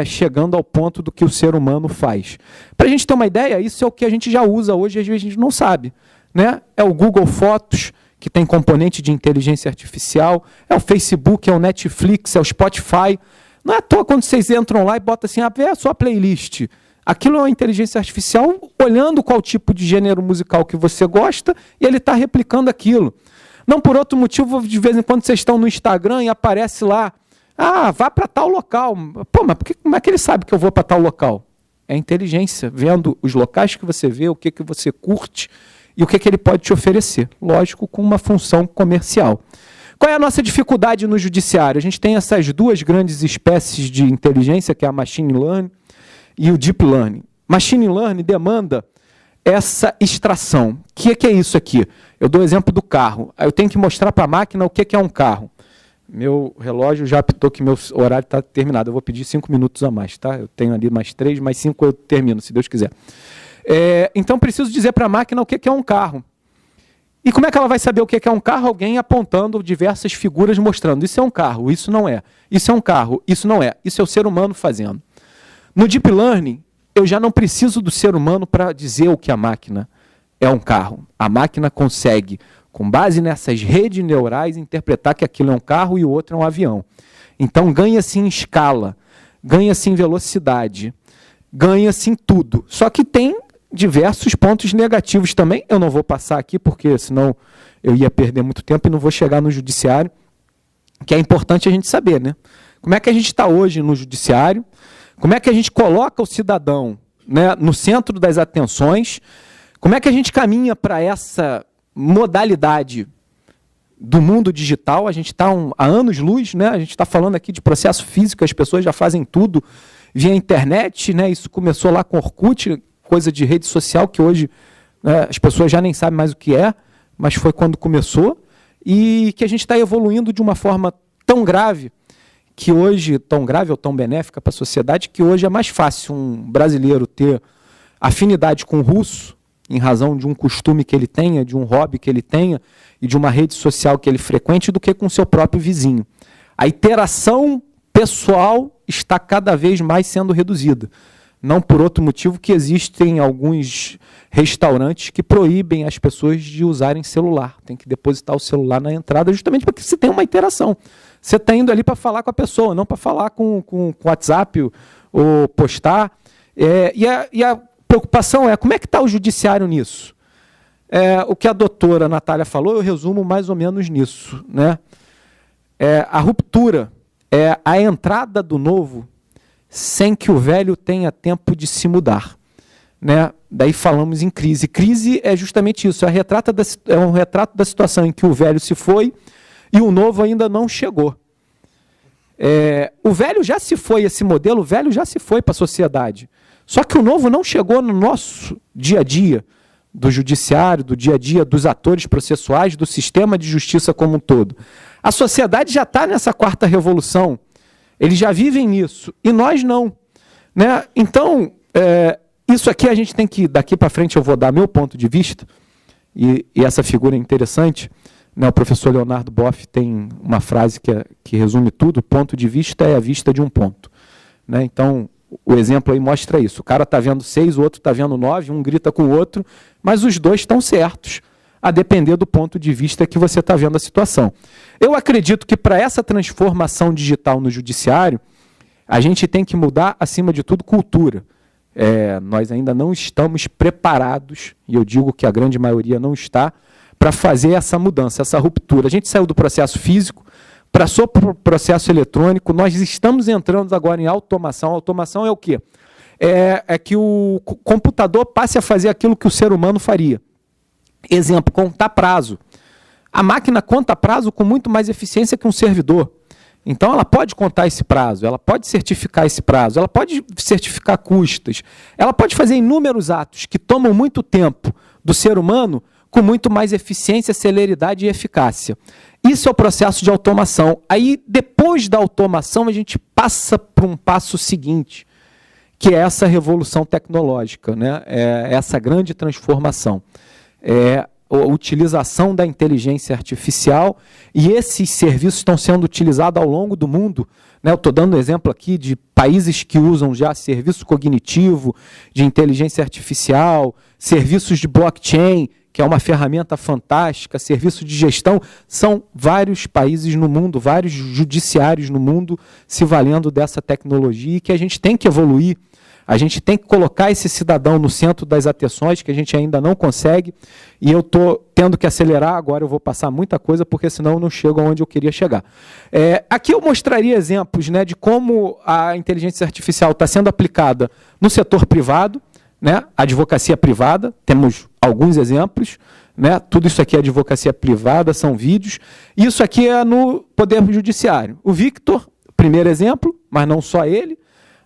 chegando ao ponto do que o ser humano faz. Para a gente ter uma ideia, isso é o que a gente já usa hoje e às vezes a gente não sabe, né? É o Google Fotos, que tem componente de inteligência artificial, é o Facebook, é o Netflix, é o Spotify. Não é à toa quando vocês entram lá e botam assim, vê a sua playlist. Aquilo é uma inteligência artificial olhando qual tipo de gênero musical que você gosta e ele está replicando aquilo. Não por outro motivo, de vez em quando vocês estão no Instagram e aparece lá, vá para tal local. Pô, mas como é que ele sabe que eu vou para tal local? É a inteligência, vendo os locais que você vê, o que você curte, e o que ele pode te oferecer. Lógico, com uma função comercial. Qual é a nossa dificuldade no judiciário? A gente tem essas 2 grandes espécies de inteligência, que é a Machine Learning e o Deep Learning. Machine Learning demanda essa extração. O que é isso aqui? Eu dou o exemplo do carro. Eu tenho que mostrar para a máquina o que é um carro. Meu relógio já apitou que meu horário está terminado. Eu vou pedir 5 minutos a mais, tá? Eu tenho ali mais 3, mais 5 eu termino, se Deus quiser. Então, preciso dizer para a máquina o que é um carro. E como é que ela vai saber o que é um carro? Alguém apontando diversas figuras mostrando. Isso é um carro, isso não é. Isso é um carro, isso não é. Isso é o ser humano fazendo. No Deep Learning, eu já não preciso do ser humano para dizer o que a máquina é um carro. A máquina consegue, com base nessas redes neurais, interpretar que aquilo é um carro e o outro é um avião. Então, ganha-se em escala, ganha-se em velocidade, ganha-se em tudo. Só que tem diversos pontos negativos também. Eu não vou passar aqui, porque senão eu ia perder muito tempo e não vou chegar no judiciário, que é importante a gente saber, né? Como é que a gente está hoje no judiciário? Como é que a gente coloca o cidadão, né, no centro das atenções? Como é que a gente caminha para essa modalidade do mundo digital? A gente está há anos-luz, né? A gente está falando aqui de processo físico, as pessoas já fazem tudo via internet, né? Isso começou lá com Orkut, coisa de rede social que hoje, né, as pessoas já nem sabem mais o que é, mas foi quando começou, e que a gente está evoluindo de uma forma tão grave, que hoje, tão grave ou tão benéfica para a sociedade, que hoje é mais fácil um brasileiro ter afinidade com o russo, em razão de um costume que ele tenha, de um hobby que ele tenha, e de uma rede social que ele frequente, do que com o seu próprio vizinho. A interação pessoal está cada vez mais sendo reduzida. não por outro motivo que existem alguns restaurantes que proíbem as pessoas de usarem celular. Tem que depositar o celular na entrada justamente para que você tenha uma interação. Você está indo ali para falar com a pessoa, não para falar com WhatsApp ou postar. E a preocupação é como é que está o judiciário nisso? O que a doutora Natália falou, eu resumo mais ou menos nisso, né? A ruptura é a entrada do novo sem que o velho tenha tempo de se mudar, né? Daí falamos em crise. Crise é justamente isso, é um retrato da situação em que o velho se foi e o novo ainda não chegou. O velho já se foi, esse modelo velho já se foi para a sociedade. Só que o novo não chegou no nosso dia a dia, do judiciário, do dia a dia dos atores processuais, do sistema de justiça como um todo. A sociedade já está nessa quarta revolução, eles já vivem nisso, e nós não, né? Então, isso aqui a gente tem que, daqui para frente eu vou dar meu ponto de vista, e essa figura é interessante, né? O professor Leonardo Boff tem uma frase que resume tudo: o ponto de vista é a vista de um ponto, né? Então, o exemplo aí mostra isso, o cara está vendo 6, o outro está vendo 9, um grita com o outro, mas os dois estão certos, a depender do ponto de vista que você está vendo a situação. Eu acredito que para essa transformação digital no judiciário, a gente tem que mudar, acima de tudo, cultura. Nós ainda não estamos preparados, e eu digo que a grande maioria não está, para fazer essa mudança, essa ruptura. A gente saiu do processo físico, passou para o processo eletrônico, nós estamos entrando agora em automação. Automação é o quê? É que o computador passe a fazer aquilo que o ser humano faria. Exemplo, contar prazo. A máquina conta prazo com muito mais eficiência que um servidor. Então, ela pode contar esse prazo, ela pode certificar esse prazo, ela pode certificar custas, ela pode fazer inúmeros atos que tomam muito tempo do ser humano com muito mais eficiência, celeridade e eficácia. Isso é o processo de automação. Aí, depois da automação, a gente passa para um passo seguinte, que é essa revolução tecnológica, né? Essa grande transformação. A utilização da inteligência artificial, e esses serviços estão sendo utilizados ao longo do mundo, né? Eu estou dando um exemplo aqui de países que usam já serviço cognitivo, de inteligência artificial, serviços de blockchain, que é uma ferramenta fantástica, serviço de gestão. São vários países no mundo, vários judiciários no mundo se valendo dessa tecnologia, e que a gente tem que evoluir. A gente tem que colocar esse cidadão no centro das atenções, que a gente ainda não consegue, e eu estou tendo que acelerar, agora eu vou passar muita coisa, porque senão eu não chego onde eu queria chegar. Aqui eu mostraria exemplos, né, de como a inteligência artificial está sendo aplicada no setor privado, né, advocacia privada, temos alguns exemplos, né, tudo isso aqui é advocacia privada, são vídeos, isso aqui é no Poder Judiciário. O Victor, primeiro exemplo, mas não só ele.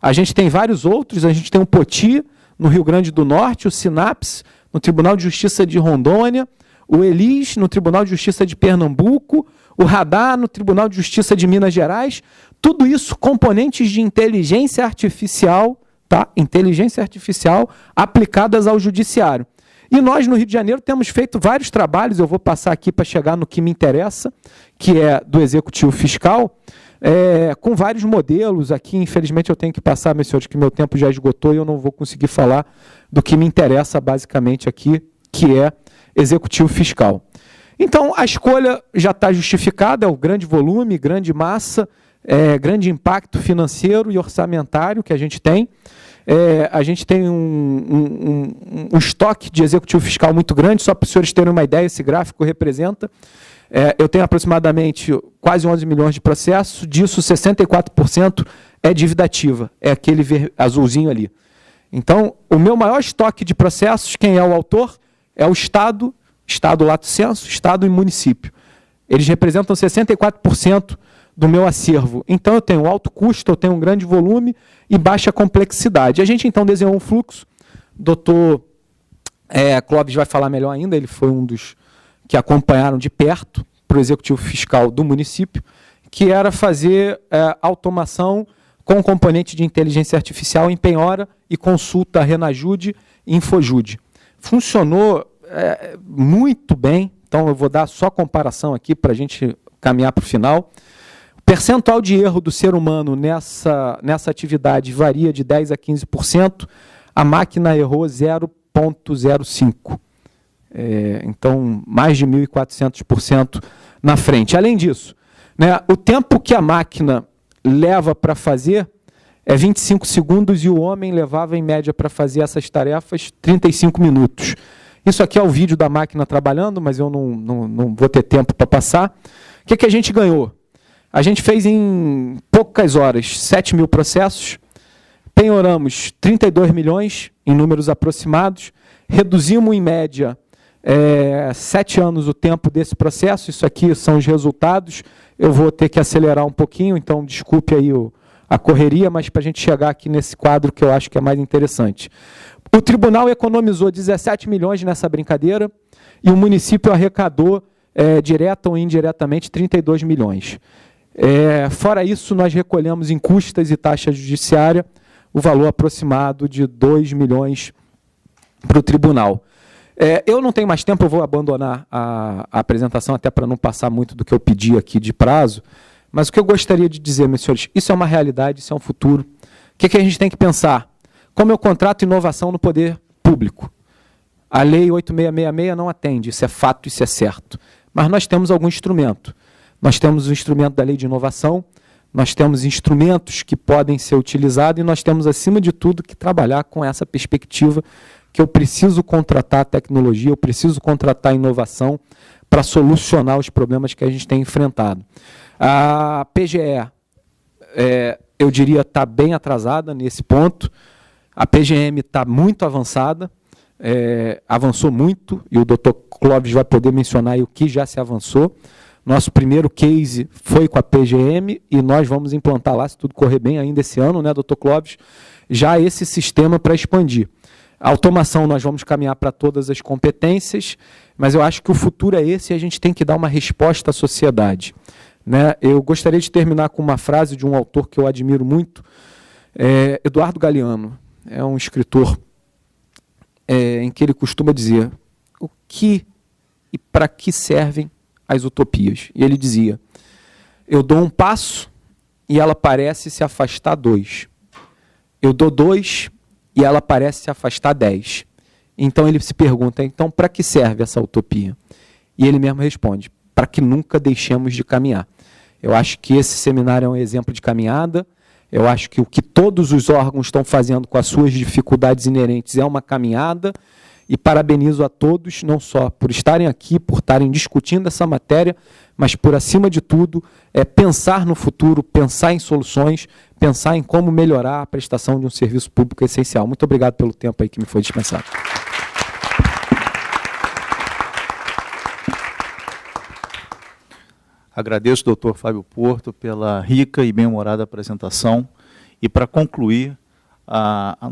A gente tem vários outros, a gente tem o Poti, no Rio Grande do Norte, o Sinapse, no Tribunal de Justiça de Rondônia, o Elis, no Tribunal de Justiça de Pernambuco, o Radar, no Tribunal de Justiça de Minas Gerais, tudo isso componentes de inteligência artificial, tá? Inteligência artificial aplicadas ao judiciário. E nós, no Rio de Janeiro, temos feito vários trabalhos, eu vou passar aqui para chegar no que me interessa, que é do Executivo Fiscal, com vários modelos. Aqui, infelizmente, eu tenho que passar, meus senhores, que meu tempo já esgotou e eu não vou conseguir falar do que me interessa basicamente aqui, que é Executivo Fiscal. Então, a escolha já está justificada, é o grande volume, grande massa, grande impacto financeiro e orçamentário que a gente tem. A gente tem um estoque de Executivo Fiscal muito grande, só para os senhores terem uma ideia, esse gráfico representa. Eu tenho aproximadamente quase 11 milhões de processos, disso 64% é dívida ativa, é aquele azulzinho ali. Então, o meu maior estoque de processos, quem é o autor? É o Estado, Estado lato sensu, Estado e município. Eles representam 64% do meu acervo. Então, eu tenho alto custo, eu tenho um grande volume e baixa complexidade. A gente, então, desenhou um fluxo. O doutor Clóvis vai falar melhor ainda, ele foi um dos que acompanharam de perto para o Executivo Fiscal do município, que era fazer automação com componente de inteligência artificial em penhora e consulta Renajude e Infojude. Funcionou muito bem, então eu vou dar só comparação aqui para a gente caminhar para o final. O percentual de erro do ser humano nessa atividade varia de 10% a 15%, a máquina errou 0,05%. Então, mais de 1.400% na frente. Além disso, né, o tempo que a máquina leva para fazer é 25 segundos e o homem levava, em média, para fazer essas tarefas 35 minutos. Isso aqui é o vídeo da máquina trabalhando, mas eu não vou ter tempo para passar. O que a gente ganhou? A gente fez em poucas horas 7 mil processos, penhoramos 32 milhões em números aproximados, reduzimos, em média, 7 anos o tempo desse processo. Isso aqui são os resultados. Eu vou ter que acelerar um pouquinho, então desculpe aí a correria, mas para a gente chegar aqui nesse quadro que eu acho que é mais interessante. O tribunal economizou 17 milhões nessa brincadeira e o município arrecadou, direta ou indiretamente, 32 milhões. Fora isso, nós recolhemos em custas e taxa judiciária o valor aproximado de 2 milhões para o tribunal. Eu não tenho mais tempo, eu vou abandonar a apresentação até para não passar muito do que eu pedi aqui de prazo, mas o que eu gostaria de dizer, meus senhores, isso é uma realidade, isso é um futuro. O que a gente tem que pensar? Como eu contrato inovação no poder público? A Lei 8666 não atende, isso é fato, isso é certo. Mas nós temos algum instrumento. Nós temos o instrumento da Lei de Inovação, nós temos instrumentos que podem ser utilizados e nós temos, acima de tudo, que trabalhar com essa perspectiva que eu preciso contratar tecnologia, eu preciso contratar inovação para solucionar os problemas que a gente tem enfrentado. A PGE, eu diria, está bem atrasada nesse ponto. A PGM está muito avançada, avançou muito, e o doutor Clóvis vai poder mencionar aí o que já se avançou. Nosso primeiro case foi com a PGM e nós vamos implantar lá, se tudo correr bem, ainda esse ano, né, doutor Clóvis, já esse sistema para expandir. A automação nós vamos caminhar para todas as competências, mas eu acho que o futuro é esse e a gente tem que dar uma resposta à sociedade. Né? Eu gostaria de terminar com uma frase de um autor que eu admiro muito, Eduardo Galeano. É um escritor em que ele costuma dizer o que e para que servem as utopias. E ele dizia, eu dou um passo e ela parece se afastar 2. Eu dou 2 e ela parece se afastar 10. Então ele se pergunta, então para que serve essa utopia? E ele mesmo responde, para que nunca deixemos de caminhar. Eu acho que esse seminário é um exemplo de caminhada, eu acho que o que todos os órgãos estão fazendo com as suas dificuldades inerentes é uma caminhada, e parabenizo a todos, não só por estarem aqui, por estarem discutindo essa matéria, mas por, acima de tudo, pensar no futuro, pensar em soluções, pensar em como melhorar a prestação de um serviço público essencial. Muito obrigado pelo tempo aí que me foi dispensado. Agradeço, doutor Fábio Porto, pela rica e bem-humorada apresentação. E para concluir,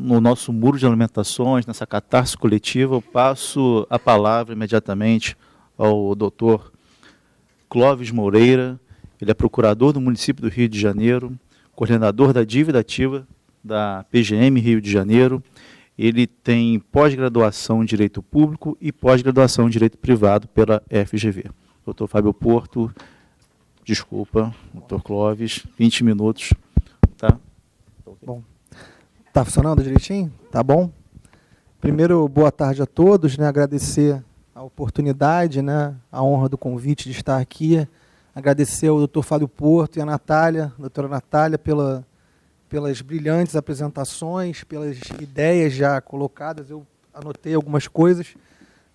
no nosso muro de alimentações, nessa catarse coletiva, eu passo a palavra imediatamente ao doutor Clóvis Moreira. Ele é procurador do município do Rio de Janeiro, coordenador da dívida ativa da PGM Rio de Janeiro. Ele tem pós-graduação em Direito Público e pós-graduação em Direito Privado pela FGV. Doutor Fábio Porto, desculpa, doutor Clóvis, 20 minutos. Tá? Bom. Está funcionando direitinho? Tá bom? Primeiro, boa tarde a todos, né? Agradecer a oportunidade, né? A honra do convite de estar aqui. Agradecer ao doutor Fábio Porto e a Natália, a doutora Natália, pelas brilhantes apresentações, pelas ideias já colocadas. Eu anotei algumas coisas.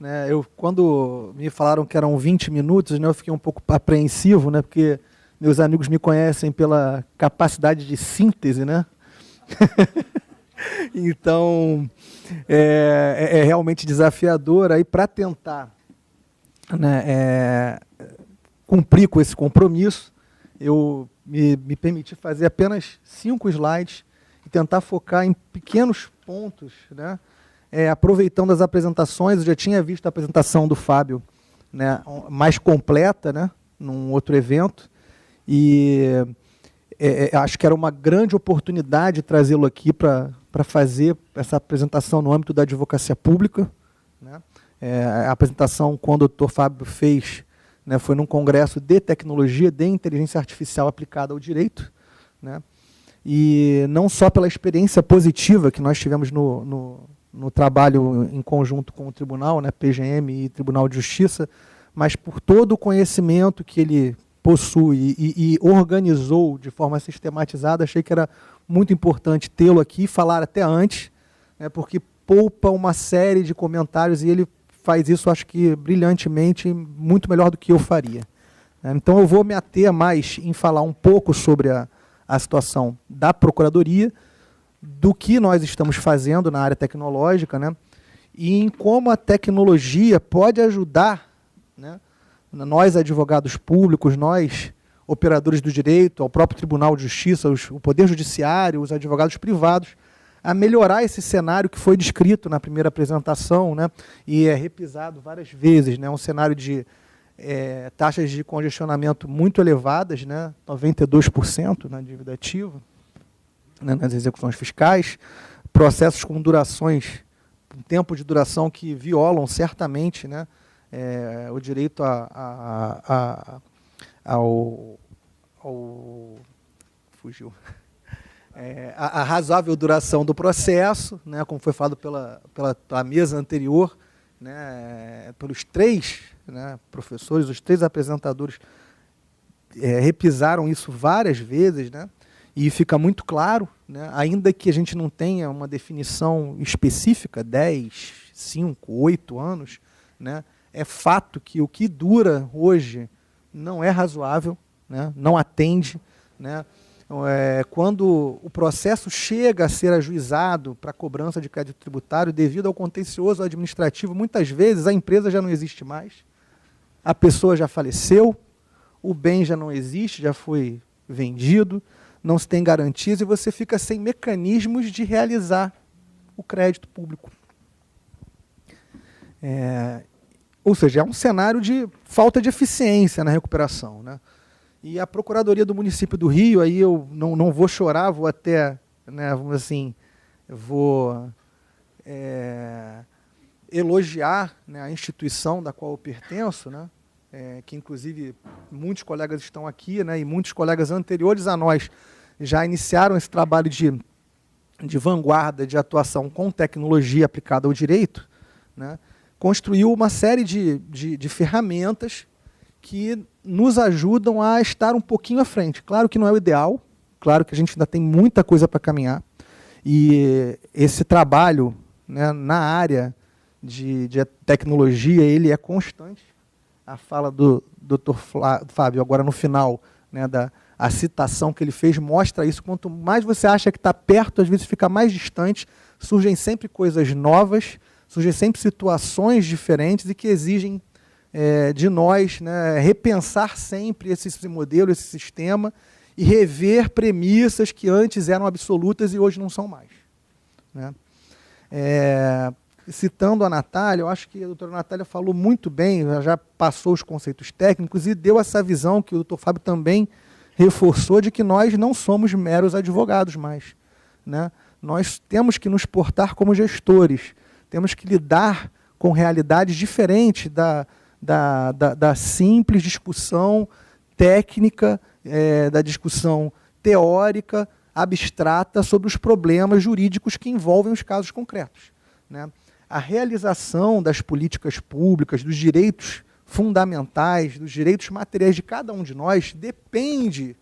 Né? Quando me falaram que eram 20 minutos, né, eu fiquei um pouco apreensivo, né? Porque meus amigos me conhecem pela capacidade de síntese, né? Então, é realmente desafiador. Aí, para tentar, né, cumprir com esse compromisso, eu me permiti fazer apenas 5 slides e tentar focar em pequenos pontos, né, aproveitando as apresentações. Eu já tinha visto a apresentação do Fábio, né, mais completa, né, num outro evento, e acho que era uma grande oportunidade trazê-lo aqui para fazer essa apresentação no âmbito da advocacia pública. Né? A apresentação, quando o doutor Fábio fez, né, foi num congresso de tecnologia, de inteligência artificial aplicada ao direito, né, e não só pela experiência positiva que nós tivemos no trabalho em conjunto com o tribunal, né, PGM e Tribunal de Justiça, mas por todo o conhecimento que ele possui e organizou de forma sistematizada. Achei que era muito importante tê-lo aqui, falar até antes, né, porque poupa uma série de comentários e ele faz isso, acho que brilhantemente, muito melhor do que eu faria. Então eu vou me ater mais em falar um pouco sobre a situação da Procuradoria, do que nós estamos fazendo na área tecnológica, né, e em como a tecnologia pode ajudar, né, nós, advogados públicos, nós, operadores do direito, ao próprio Tribunal de Justiça, o Poder Judiciário, os advogados privados, a melhorar esse cenário que foi descrito na primeira apresentação, né, e é repisado várias vezes, né, um cenário de taxas de congestionamento muito elevadas, né, 92% na dívida ativa, né, nas execuções fiscais, processos com durações, um tempo de duração que violam certamente, né, o direito fugiu. A razoável duração do processo, né, como foi falado pela mesa anterior, né, pelos três, né, professores, os três apresentadores repisaram isso várias vezes, né, e fica muito claro, né, ainda que a gente não tenha uma definição específica, 10, 5, 8 anos, né, é fato que o que dura hoje não é razoável, né, não atende, né, quando o processo chega a ser ajuizado para cobrança de crédito tributário, devido ao contencioso administrativo, muitas vezes a empresa já não existe mais, a pessoa já faleceu, o bem já não existe, já foi vendido, não se tem garantias e você fica sem mecanismos de realizar o crédito público. Ou seja, é um cenário de falta de eficiência na recuperação, né? E a Procuradoria do Município do Rio, aí eu não vou chorar, vou até, né, vamos assim, vou elogiar, né, a instituição da qual eu pertenço, né, que inclusive muitos colegas estão aqui, né, e muitos colegas anteriores a nós já iniciaram esse trabalho de vanguarda, de atuação com tecnologia aplicada ao direito, né, construiu uma série de ferramentas que nos ajudam a estar um pouquinho à frente. Claro que não é o ideal, claro que a gente ainda tem muita coisa para caminhar, e esse trabalho, né, na área de tecnologia, ele é constante. A fala do Dr. Fábio, agora no final, né, a citação que ele fez, mostra isso. Quanto mais você acha que está perto, às vezes fica mais distante, surgem sempre coisas novas, surgem sempre situações diferentes e que exigem de nós, né, repensar sempre esse modelo, esse sistema, e rever premissas que antes eram absolutas e hoje não são mais, né? Citando a Natália, eu acho que a doutora Natália falou muito bem, já passou os conceitos técnicos e deu essa visão que o doutor Fábio também reforçou, de que nós não somos meros advogados mais, né? Nós temos que nos portar como gestores, temos que lidar com realidades diferentes da simples discussão técnica, da discussão teórica, abstrata, sobre os problemas jurídicos que envolvem os casos concretos, né? A realização das políticas públicas, dos direitos fundamentais, dos direitos materiais de cada um de nós, depende,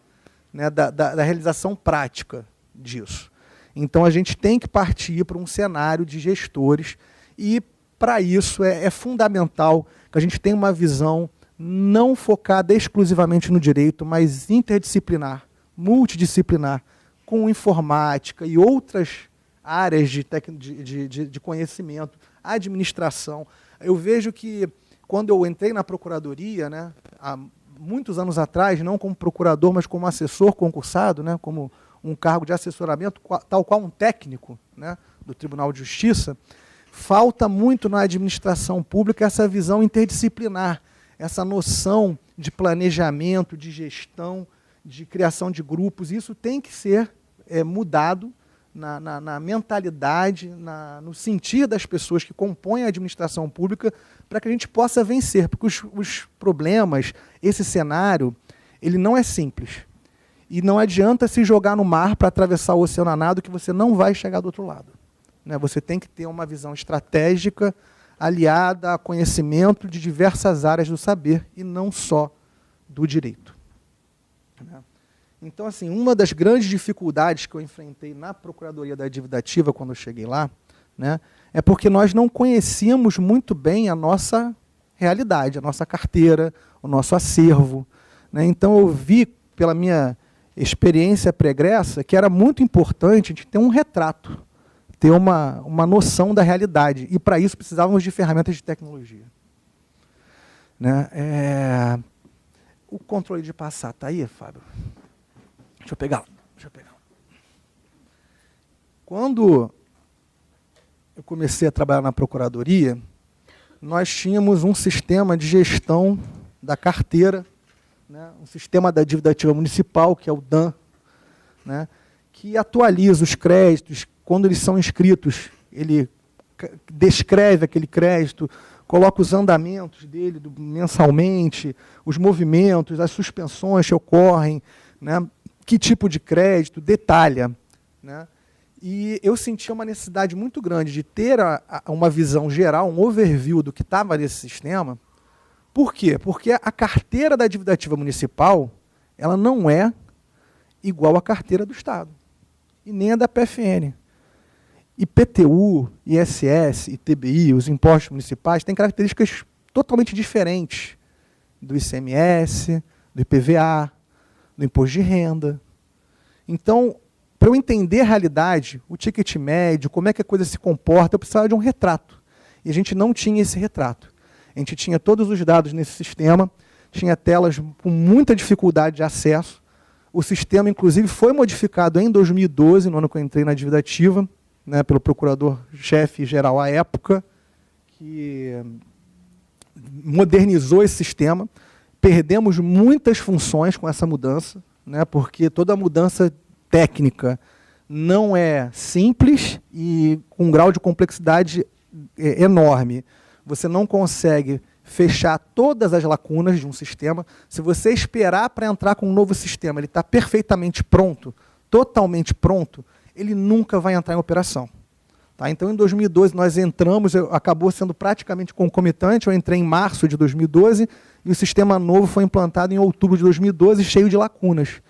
né, da realização prática disso. Então a gente tem que partir para um cenário de gestores e, para isso, é fundamental que a gente tenha uma visão não focada exclusivamente no direito, mas interdisciplinar, multidisciplinar, com informática e outras áreas de conhecimento, administração. Eu vejo que, quando eu entrei na Procuradoria, né, há muitos anos atrás, não como procurador, mas como assessor concursado, né, como um cargo de assessoramento, tal qual um técnico, né, do Tribunal de Justiça, falta muito na administração pública essa visão interdisciplinar, essa noção de planejamento, de gestão, de criação de grupos. Isso tem que ser mudado, na mentalidade, no sentir das pessoas que compõem a administração pública, para que a gente possa vencer, porque os problemas, esse cenário, ele não é simples. E não adianta se jogar no mar para atravessar o oceano a nado, que você não vai chegar do outro lado. Né? Você tem que ter uma visão estratégica, aliada a conhecimento de diversas áreas do saber, e não só do direito. Né? Então, assim, uma das grandes dificuldades que eu enfrentei na Procuradoria da Dívida Ativa, quando eu cheguei lá, né, é porque nós não conhecíamos muito bem a nossa realidade, a nossa carteira, o nosso acervo. Né? Então, eu vi, pela minha experiência pregressa, que era muito importante a gente ter um retrato, ter uma noção da realidade. E, para isso, precisávamos de ferramentas de tecnologia. Né? O controle de passar está aí, Fábio? Deixa eu pegar. Quando eu comecei a trabalhar na Procuradoria, nós tínhamos um sistema de gestão da carteira, né, um sistema da dívida ativa municipal, que é o DAM, né, que atualiza os créditos. Quando eles são inscritos, ele descreve aquele crédito, coloca os andamentos dele mensalmente, os movimentos, as suspensões que ocorrem, né, que tipo de crédito, detalha. Né? E eu sentia uma necessidade muito grande de ter uma visão geral, um overview do que estava nesse sistema. Por quê? Porque a carteira da dívida ativa municipal, ela não é igual à carteira do Estado, e nem a da PFN. IPTU, ISS, ITBI, os impostos municipais, têm características totalmente diferentes do ICMS, do IPVA, do imposto de renda. Então, para eu entender a realidade, o ticket médio, como é que a coisa se comporta, eu precisava de um retrato. E a gente não tinha esse retrato. A gente tinha todos os dados nesse sistema, tinha telas com muita dificuldade de acesso. O sistema, inclusive, foi modificado em 2012, no ano que eu entrei na dívida ativa, né, pelo procurador-chefe geral à época, que modernizou esse sistema. Perdemos muitas funções com essa mudança, né, porque toda mudança técnica não é simples e com um grau de complexidade enorme. Você não consegue fechar todas as lacunas de um sistema. Se você esperar para entrar com um novo sistema, ele está perfeitamente pronto, totalmente pronto, ele nunca vai entrar em operação. Tá? Então, em 2012, nós entramos, acabou sendo praticamente concomitante, eu entrei em março de 2012, e o sistema novo foi implantado em outubro de 2012, cheio de lacunas.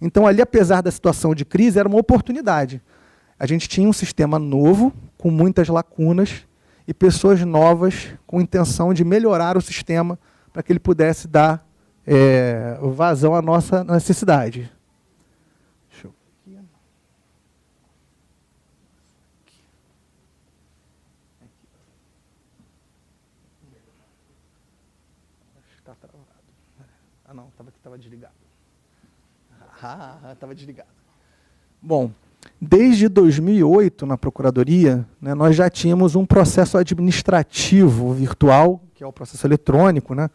Então, ali, apesar da situação de crise, era uma oportunidade. A gente tinha um sistema novo, com muitas lacunas, e pessoas novas com intenção de melhorar o sistema para que ele pudesse dar vazão à nossa necessidade. Deixa eu... Está travado. Ah, não, estava desligado. Estava desligado. Bom, desde 2008, na Procuradoria, né, nós já tínhamos um processo administrativo virtual, que é o processo eletrônico, né,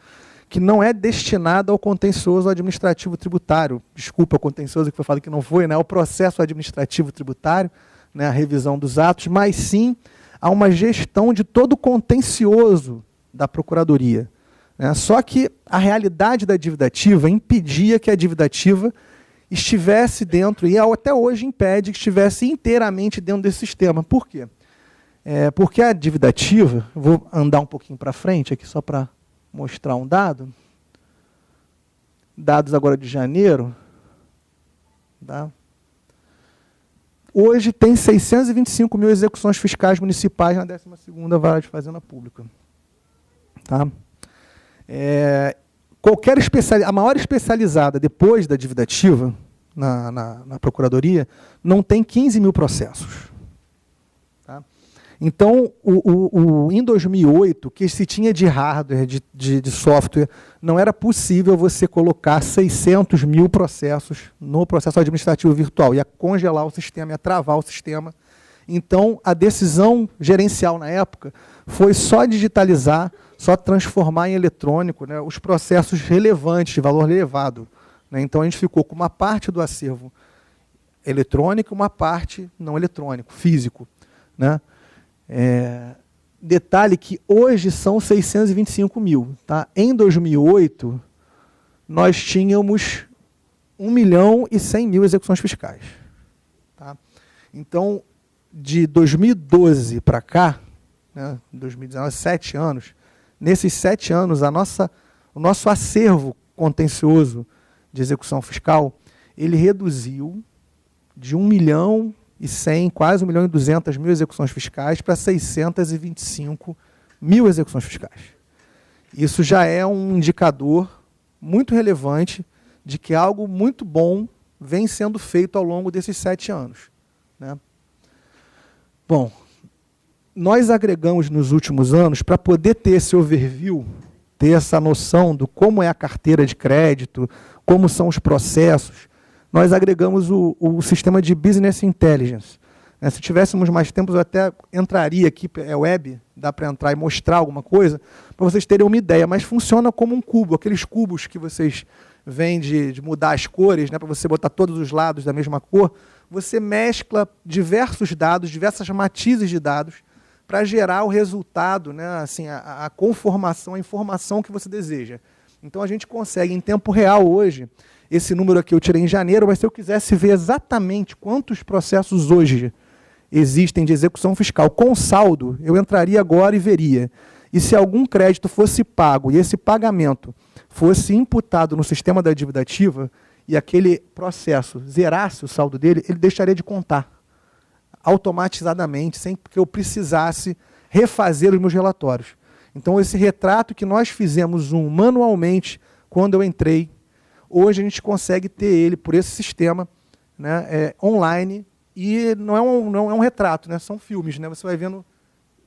que não é destinado ao contencioso administrativo tributário. Desculpa o contencioso que foi falado que não foi, né, o processo administrativo tributário, né, a revisão dos atos, mas sim a uma gestão de todo o contencioso da Procuradoria. Né. Só que a realidade da dívida ativa impedia que a dívida ativa estivesse dentro, e até hoje impede que estivesse inteiramente dentro desse sistema. Por quê? Porque a dívida ativa, vou andar um pouquinho para frente aqui só para mostrar um dado. Dados agora de janeiro. Tá? Hoje tem 625 mil execuções fiscais municipais na 12ª Vara de Fazenda Pública. Tá? A maior especializada depois da dívida ativa na Procuradoria não tem 15 mil processos. Tá? Então, em 2008, o que se tinha de hardware, de software, não era possível você colocar 600 mil processos no processo administrativo virtual. Ia congelar o sistema, ia travar o sistema. Então, a decisão gerencial na época foi só digitalizar, só transformar em eletrônico, né, os processos relevantes, de valor elevado. Né? Então, a gente ficou com uma parte do acervo eletrônica e uma parte não eletrônico, físico, né? Detalhe que hoje são 625 mil. Tá? Em 2008, nós tínhamos 1.100.000 execuções fiscais. Tá? Então, de 2012 para cá, né, 2019, 7 anos, nesses 7 anos, o nosso acervo contencioso de execução fiscal, ele reduziu de 1.100.000, quase 1.200.000 execuções fiscais para 625.000 execuções fiscais. Isso já é um indicador muito relevante de que algo muito bom vem sendo feito ao longo desses 7 anos. Né? Bom, nós agregamos nos últimos anos, para poder ter esse overview, ter essa noção do como é a carteira de crédito, como são os processos, nós agregamos o sistema de Business Intelligence. Se tivéssemos mais tempo, eu até entraria aqui, é web, dá para entrar e mostrar alguma coisa, para vocês terem uma ideia, mas funciona como um cubo, aqueles cubos que vocês veem de mudar as cores, né, para você botar todos os lados da mesma cor, você mescla diversos dados, diversas matizes de dados, para gerar o resultado, né, assim, a conformação, a informação que você deseja. Então a gente consegue, em tempo real hoje, esse número aqui eu tirei em janeiro, mas se eu quisesse ver exatamente quantos processos hoje existem de execução fiscal com saldo, eu entraria agora e veria. E se algum crédito fosse pago e esse pagamento fosse imputado no sistema da dívida ativa e aquele processo zerasse o saldo dele, ele deixaria de contar automatizadamente, sem que eu precisasse refazer os meus relatórios. Então, esse retrato que nós fizemos manualmente quando eu entrei, hoje a gente consegue ter ele por esse sistema, né, online, e não é um retrato, né, são filmes. Né, você vai vendo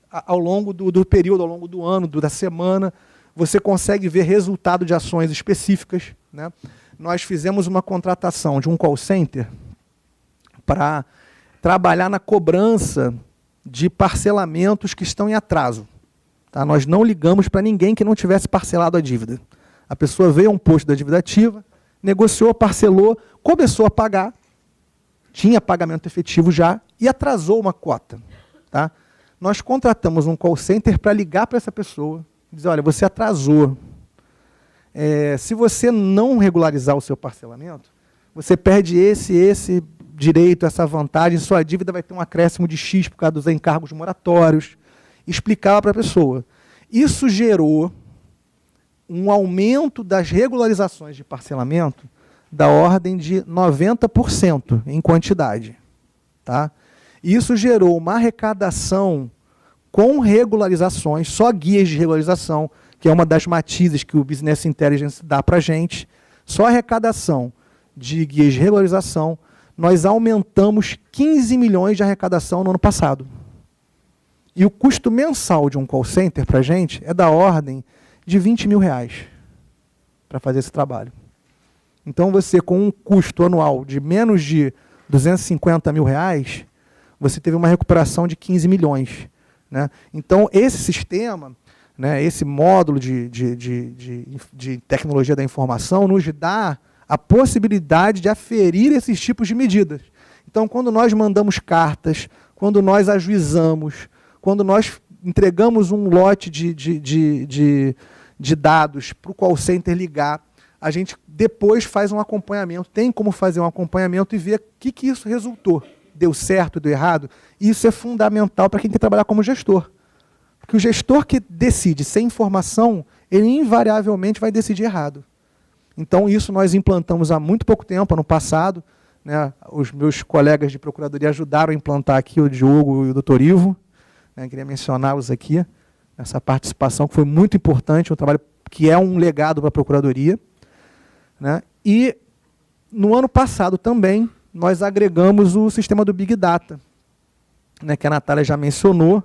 ao longo do período, ao longo do ano, da semana, você consegue ver resultado de ações específicas. Né. Nós fizemos uma contratação de um call center para trabalhar na cobrança de parcelamentos que estão em atraso. Tá? Nós não ligamos para ninguém que não tivesse parcelado a dívida. A pessoa veio a um posto da dívida ativa, negociou, parcelou, começou a pagar, tinha pagamento efetivo já e atrasou uma cota. Tá? Nós contratamos um call center para ligar para essa pessoa e dizer, olha, você atrasou. Se você não regularizar o seu parcelamento, você perde esse direito, essa vantagem, sua dívida vai ter um acréscimo de X por causa dos encargos moratórios. Explicava para a pessoa. Isso gerou um aumento das regularizações de parcelamento da ordem de 90% em quantidade. Tá? Isso gerou uma arrecadação com regularizações, só guias de regularização, que é uma das matizes que o Business Intelligence dá para a gente, só arrecadação de guias de regularização, nós aumentamos 15 milhões de arrecadação no ano passado. E o custo mensal de um call center para a gente é da ordem de R$20 mil para fazer esse trabalho. Então, você, com um custo anual de menos de R$250 mil, você teve uma recuperação de 15 milhões. Né? Então, esse sistema, né, esse módulo de tecnologia da informação, nos dá a possibilidade de aferir esses tipos de medidas. Então, quando nós mandamos cartas, quando nós ajuizamos, quando nós entregamos um lote de dados para o call center ligar, a gente depois faz um acompanhamento, tem como fazer um acompanhamento e ver o que isso resultou. Deu certo, deu errado? Isso é fundamental para quem quer trabalhar como gestor. Porque o gestor que decide sem informação, ele invariavelmente vai decidir errado. Então, isso nós implantamos há muito pouco tempo, ano passado. Né, os meus colegas de procuradoria ajudaram a implantar aqui, o Diogo e o Dr. Ivo. Né, queria mencioná-los aqui, nessa participação, que foi muito importante, um trabalho que é um legado para a procuradoria. Né, e, no ano passado também, nós agregamos o sistema do Big Data, né, que a Natália já mencionou,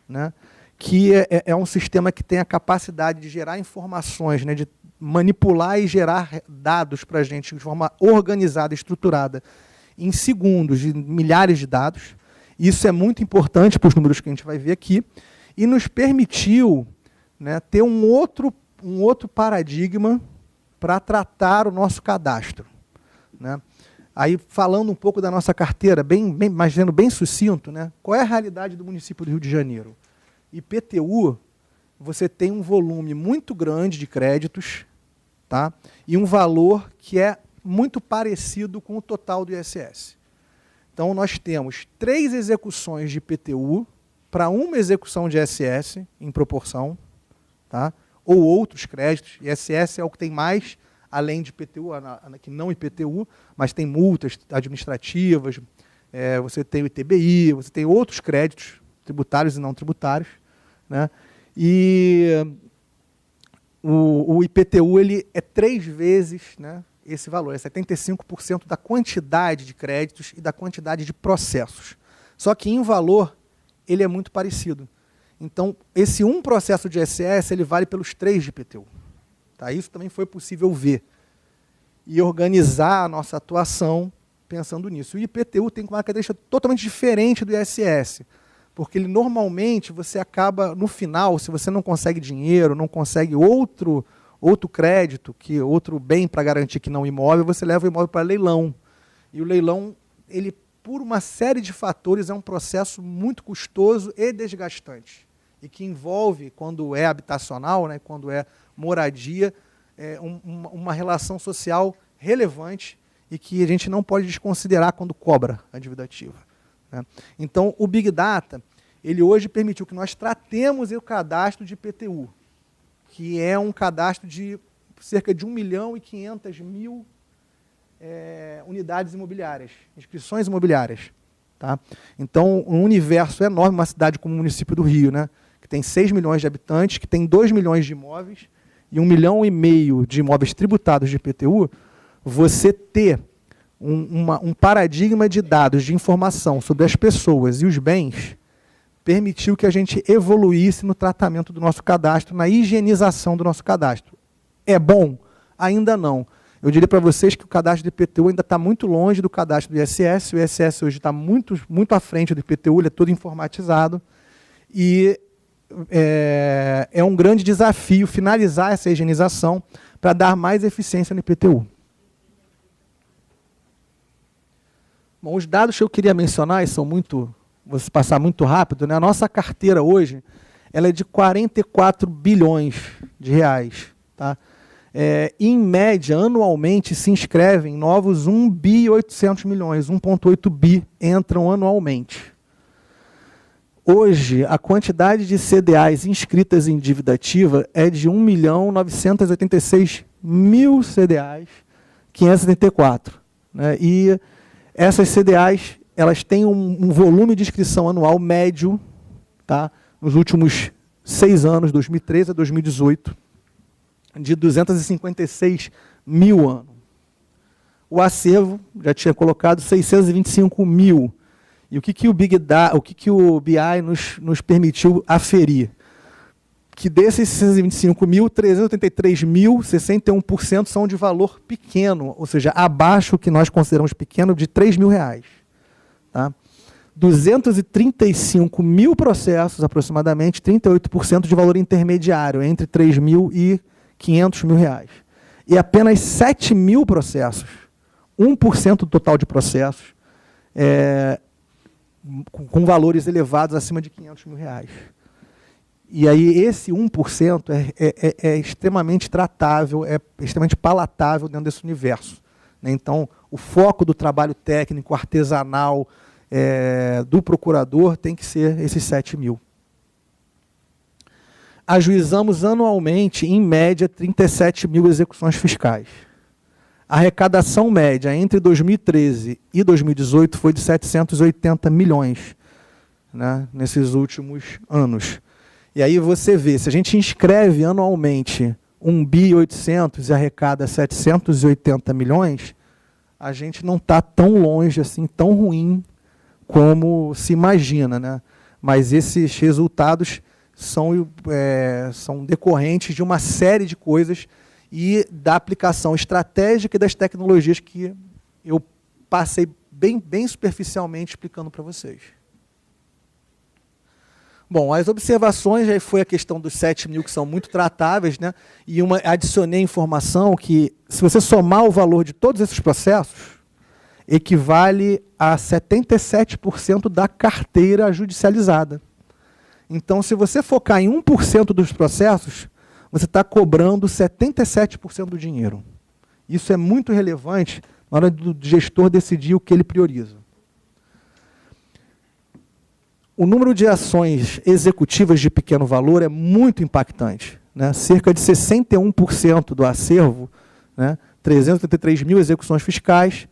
né, que é um sistema que tem a capacidade de gerar informações, né, de manipular e gerar dados para a gente de forma organizada, estruturada, em segundos, de milhares de dados. Isso é muito importante para os números que a gente vai ver aqui, e nos permitiu, né, ter um outro paradigma para tratar o nosso cadastro. Né? Aí, falando um pouco da nossa carteira, mas sendo bem sucinto, né? Qual é a realidade do município do Rio de Janeiro? IPTU, você tem um volume muito grande de créditos, tá? E um valor que é muito parecido com o total do ISS. Então, nós temos 3 execuções de IPTU para uma execução de ISS em proporção, tá? Ou outros créditos. ISS é o que tem mais, além de IPTU, que não IPTU, mas tem multas administrativas, você tem o ITBI, você tem outros créditos, tributários e não tributários, né? E o IPTU ele é 3 vezes, né, esse valor, é 75% da quantidade de créditos e da quantidade de processos. Só que em valor, ele é muito parecido. Então, esse um processo de ISS, ele vale pelos 3 de IPTU. Tá? Isso também foi possível ver. E organizar a nossa atuação pensando nisso. O IPTU tem uma característica totalmente diferente do ISS, porque ele normalmente, você acaba, no final, se você não consegue dinheiro, não consegue outro crédito, outro bem para garantir que não imóvel, você leva o imóvel para leilão. E o leilão, ele, por uma série de fatores, é um processo muito custoso e desgastante. E que envolve, quando é habitacional, né, quando é moradia, uma relação social relevante e que a gente não pode desconsiderar quando cobra a dívida ativa, né? Então, o Big Data, ele hoje permitiu que nós tratemos o cadastro de IPTU, que é um cadastro de cerca de 1.500.000 unidades imobiliárias, inscrições imobiliárias. Tá? Então, um universo enorme, uma cidade como o município do Rio, né, que tem 6 milhões de habitantes, que tem 2 milhões de imóveis e 1,5 milhão de imóveis tributados de IPTU, você ter um paradigma de dados, de informação sobre as pessoas e os bens, permitiu que a gente evoluísse no tratamento do nosso cadastro, na higienização do nosso cadastro. É bom? Ainda não. Eu diria para vocês que o cadastro do IPTU ainda está muito longe do cadastro do ISS. O ISS hoje está muito à frente do IPTU, ele é todo informatizado. E é um grande desafio finalizar essa higienização para dar mais eficiência no IPTU. Bom, os dados que eu queria mencionar, e são muito, vou passar muito rápido, né? A nossa carteira hoje ela é de 44 bilhões de reais. Tá? Em média, anualmente, se inscrevem novos 1 bi e 800 milhões, 1,8 bi entram anualmente. Hoje, a quantidade de CDAs inscritas em dívida ativa é de 1.986.000 CDAs, 574. Né? E essas CDAs, elas têm um volume de inscrição anual médio, tá? Nos últimos 6 anos, 2013 a 2018, de 256 mil anos. O acervo, já tinha colocado, 625 mil. E o que o Big Data, o que o BI nos permitiu aferir? Que desses 625 mil, 383 mil, 61% são de valor pequeno, ou seja, abaixo do que nós consideramos pequeno, de 3 mil reais. Tá? 235 mil processos, aproximadamente, 38% de valor intermediário, entre 3 mil e 500 mil reais. E apenas 7 mil processos, 1% do total de processos, com valores elevados acima de 500 mil reais. E aí esse 1% é extremamente tratável, é extremamente palatável dentro desse universo. Né? Então, o foco do trabalho técnico, artesanal, do procurador tem que ser esses 7 mil. Ajuizamos anualmente, em média, 37 mil execuções fiscais. A arrecadação média entre 2013 e 2018 foi de 780 milhões, né, nesses últimos anos. E aí você vê, se a gente inscreve anualmente 1 bi 800 e arrecada 780 milhões, a gente não está tão longe, assim, tão ruim como se imagina, né? Mas esses resultados são decorrentes de uma série de coisas e da aplicação estratégica das tecnologias que eu passei bem superficialmente explicando para vocês. Bom, as observações, aí foi a questão dos 7 mil, que são muito tratáveis, né? E adicionei informação que, se você somar o valor de todos esses processos, equivale a 77% da carteira judicializada. Então, se você focar em 1% dos processos, você está cobrando 77% do dinheiro. Isso é muito relevante na hora do gestor decidir o que ele prioriza. O número de ações executivas de pequeno valor é muito impactante, né? Cerca de 61% do acervo, né? 383 mil execuções fiscais,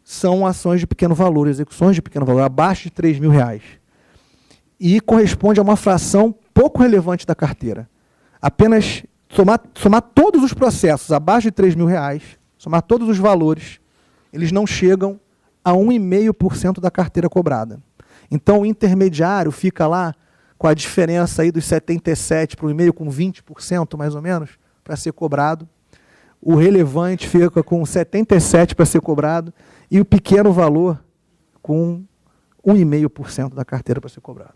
são ações de pequeno valor, execuções de pequeno valor, abaixo de R$ 3.000. E corresponde a uma fração pouco relevante da carteira. Apenas somar todos os processos abaixo de R$ 3.000, somar todos os valores, eles não chegam a 1,5% da carteira cobrada. Então, o intermediário fica lá com a diferença aí dos 77 para o 1,5%, com 20% mais ou menos, para ser cobrado. O relevante fica com 77% para ser cobrado e o pequeno valor com 1,5% da carteira para ser cobrado.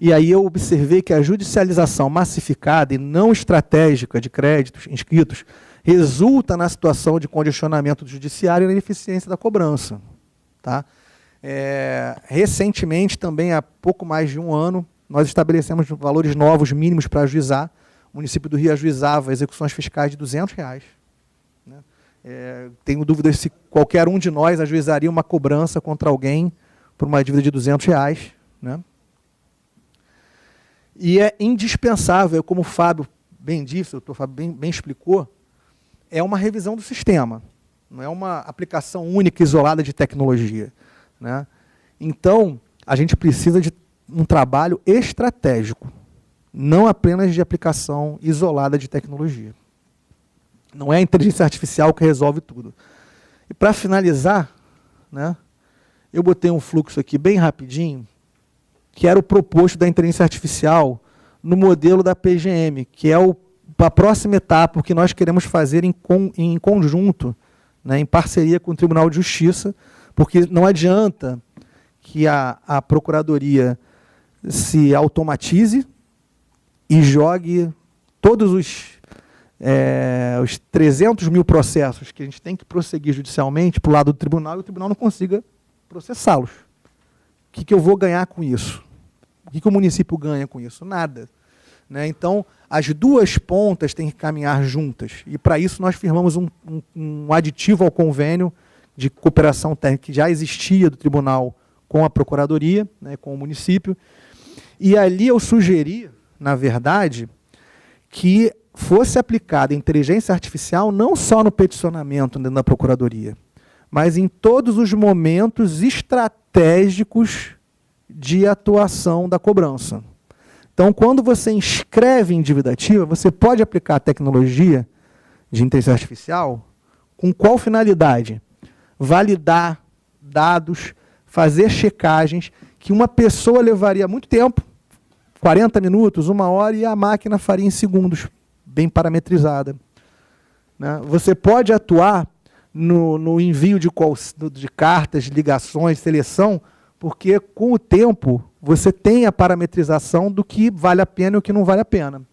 E aí eu observei que a judicialização massificada e não estratégica de créditos inscritos resulta na situação de congestionamento do judiciário e na ineficiência da cobrança. Tá? Recentemente, também há pouco mais de um ano, nós estabelecemos valores novos mínimos para ajuizar. O município do Rio ajuizava execuções fiscais de R$ 200. Né? Tenho dúvidas se qualquer um de nós ajuizaria uma cobrança contra alguém por uma dívida de R$ 200. Né? E é indispensável, como o Fábio bem disse, o doutor Fábio bem explicou, é uma revisão do sistema, não é uma aplicação única, isolada de tecnologia. Né? Então, a gente precisa de um trabalho estratégico, não apenas de aplicação isolada de tecnologia. Não é a inteligência artificial que resolve tudo. E para finalizar, né, eu botei um fluxo aqui bem rapidinho, que era o proposto da inteligência artificial no modelo da PGM, que é a próxima etapa, o que nós queremos fazer em conjunto, né, em parceria com o Tribunal de Justiça, porque não adianta que a Procuradoria se automatize e jogue todos os 300 mil processos que a gente tem que prosseguir judicialmente para o lado do tribunal e o tribunal não consiga processá-los. O que eu vou ganhar com isso? O que o município ganha com isso? Nada. Né? Então, as duas pontas têm que caminhar juntas. E, para isso, nós firmamos um aditivo ao convênio de cooperação técnica que já existia do tribunal com a Procuradoria, né, com o município. E ali eu sugeri, na verdade, que fosse aplicada a inteligência artificial não só no peticionamento dentro da Procuradoria, mas em todos os momentos estratégicos de atuação da cobrança. Então, quando você inscreve em dívida ativa, você pode aplicar a tecnologia de inteligência artificial com qual finalidade? Validar dados, fazer checagens, que uma pessoa levaria muito tempo, 40 minutos, 1 hora, e a máquina faria em segundos, bem parametrizada. Né? Você pode atuar no envio de cartas, ligações, seleção, porque com o tempo você tem a parametrização do que vale a pena e o que não vale a pena.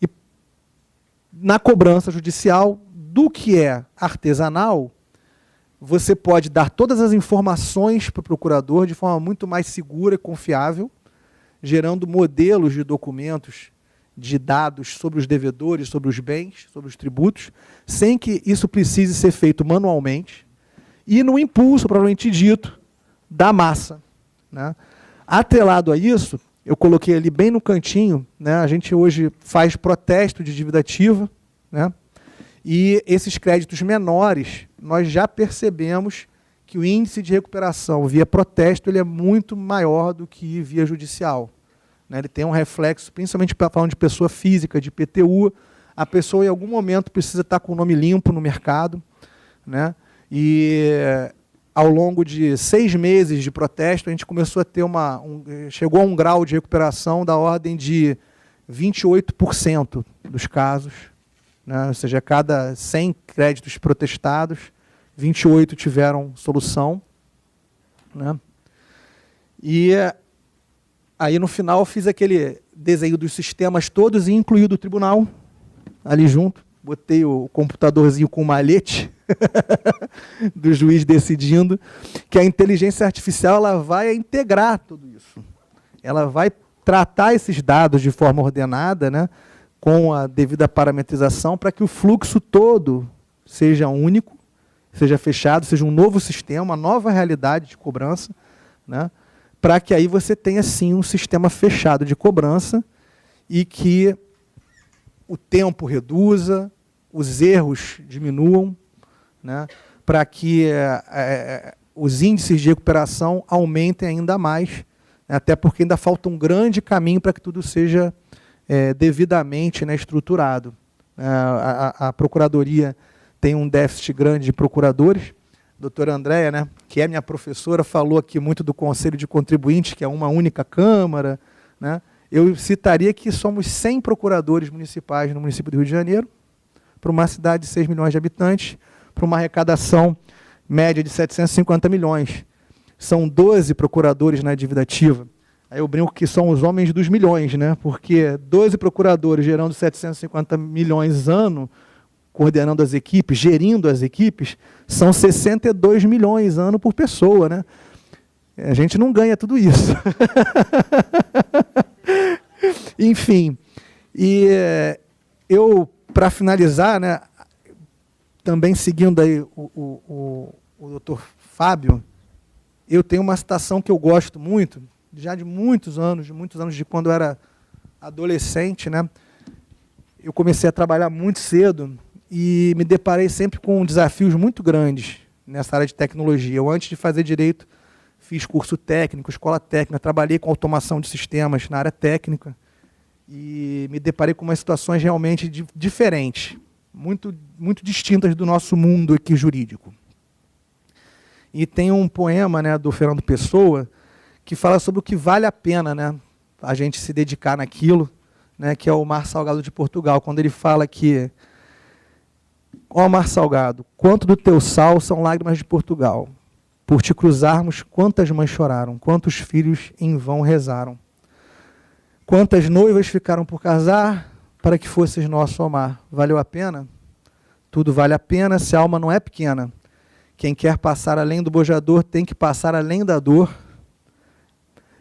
E na cobrança judicial, do que é artesanal, você pode dar todas as informações para o procurador de forma muito mais segura e confiável, gerando modelos de documentos, de dados sobre os devedores, sobre os bens, sobre os tributos, sem que isso precise ser feito manualmente, e no impulso, provavelmente dito, da massa. Né? Atrelado a isso, eu coloquei ali bem no cantinho, né, a gente hoje faz protesto de dívida ativa, né, e esses créditos menores, nós já percebemos que o índice de recuperação via protesto ele é muito maior do que via judicial. Né? Ele tem um reflexo, principalmente falando de pessoa física, de IPTU, a pessoa em algum momento precisa estar com o nome limpo no mercado, né? E ao longo de 6 meses de protesto, a gente começou a ter chegou a um grau de recuperação da ordem de 28% dos casos, né? Ou seja, a cada 100 créditos protestados, 28 tiveram solução. Né? E aí, no final, eu fiz aquele desenho dos sistemas todos e incluí o do tribunal, ali junto. botei o computadorzinho com malhete do juiz decidindo, que a inteligência artificial ela vai integrar tudo isso. Ela vai tratar esses dados de forma ordenada, né, com a devida parametrização, para que o fluxo todo seja único, seja fechado, seja um novo sistema, uma nova realidade de cobrança, né, para que aí você tenha, sim, um sistema fechado de cobrança e que o tempo reduza, os erros diminuam, né, para que os índices de recuperação aumentem ainda mais, até porque ainda falta um grande caminho para que tudo seja devidamente, né, estruturado. A Procuradoria tem um déficit grande de procuradores. A doutora Andréia, né, que é minha professora, falou aqui muito do Conselho de Contribuintes, que é uma única Câmara, né. Eu citaria que somos 100 procuradores municipais no município do Rio de Janeiro, para uma cidade de 6 milhões de habitantes, para uma arrecadação média de 750 milhões. São 12 procuradores na dívida ativa. Aí eu brinco que são os homens dos milhões, né? Porque 12 procuradores gerando 750 milhões ano, coordenando as equipes, gerindo as equipes, são 62 milhões ano por pessoa, né? A gente não ganha tudo isso. Enfim, e eu, para finalizar, né, também seguindo aí o doutor Fábio, eu tenho uma citação que eu gosto muito, já de muitos anos, de quando eu era adolescente, né? Eu comecei a trabalhar muito cedo e me deparei sempre com desafios muito grandes nessa área de tecnologia. Eu, antes de fazer direito, fiz curso técnico, escola técnica, trabalhei com automação de sistemas na área técnica e me deparei com umas situações realmente diferentes, muito distintas do nosso mundo aqui jurídico. E tem um poema, né, do Fernando Pessoa, que fala sobre o que vale a pena, né, a gente se dedicar naquilo, né, que é o Mar Salgado de Portugal, quando ele fala que: ó mar salgado, quanto do teu sal são lágrimas de Portugal. Por te cruzarmos, quantas mães choraram, quantos filhos em vão rezaram. Quantas noivas ficaram por casar, para que fosses nosso, ó mar. Valeu a pena? Tudo vale a pena se a alma não é pequena. Quem quer passar além do bojador tem que passar além da dor.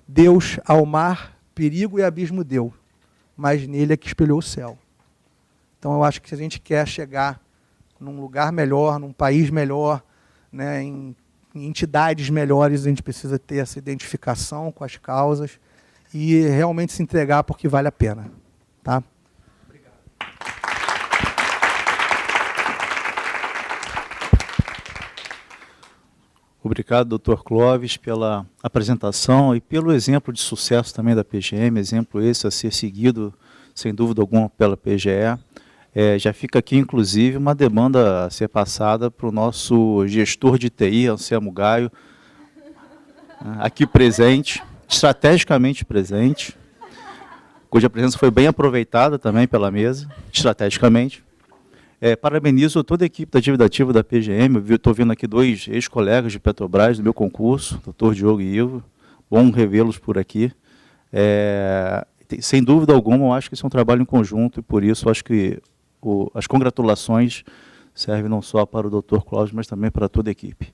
Deus ao mar perigo e abismo deu, mas nele é que espelhou o céu. Então eu acho que se a gente quer chegar num lugar melhor, num país melhor, né, em entidades melhores, a gente precisa ter essa identificação com as causas e realmente se entregar porque vale a pena. Tá? Obrigado. Obrigado, doutor Clóvis, pela apresentação e pelo exemplo de sucesso também da PGM, exemplo esse a ser seguido, sem dúvida alguma, pela PGE. Já fica aqui, inclusive, uma demanda a ser passada para o nosso gestor de TI, Anselmo Gaio, aqui presente, estrategicamente presente, cuja presença foi bem aproveitada também pela mesa, estrategicamente. Parabenizo toda a equipe da dívida ativa da PGM, estou vendo aqui 2 ex-colegas de Petrobras do meu concurso, doutor Diogo e Ivo, bom revê-los por aqui. Sem dúvida alguma, eu acho que isso é um trabalho em conjunto e por isso eu acho que as congratulações servem não só para o doutor Clóvis, mas também para toda a equipe.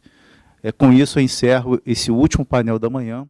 Com isso, eu encerro esse último painel da manhã.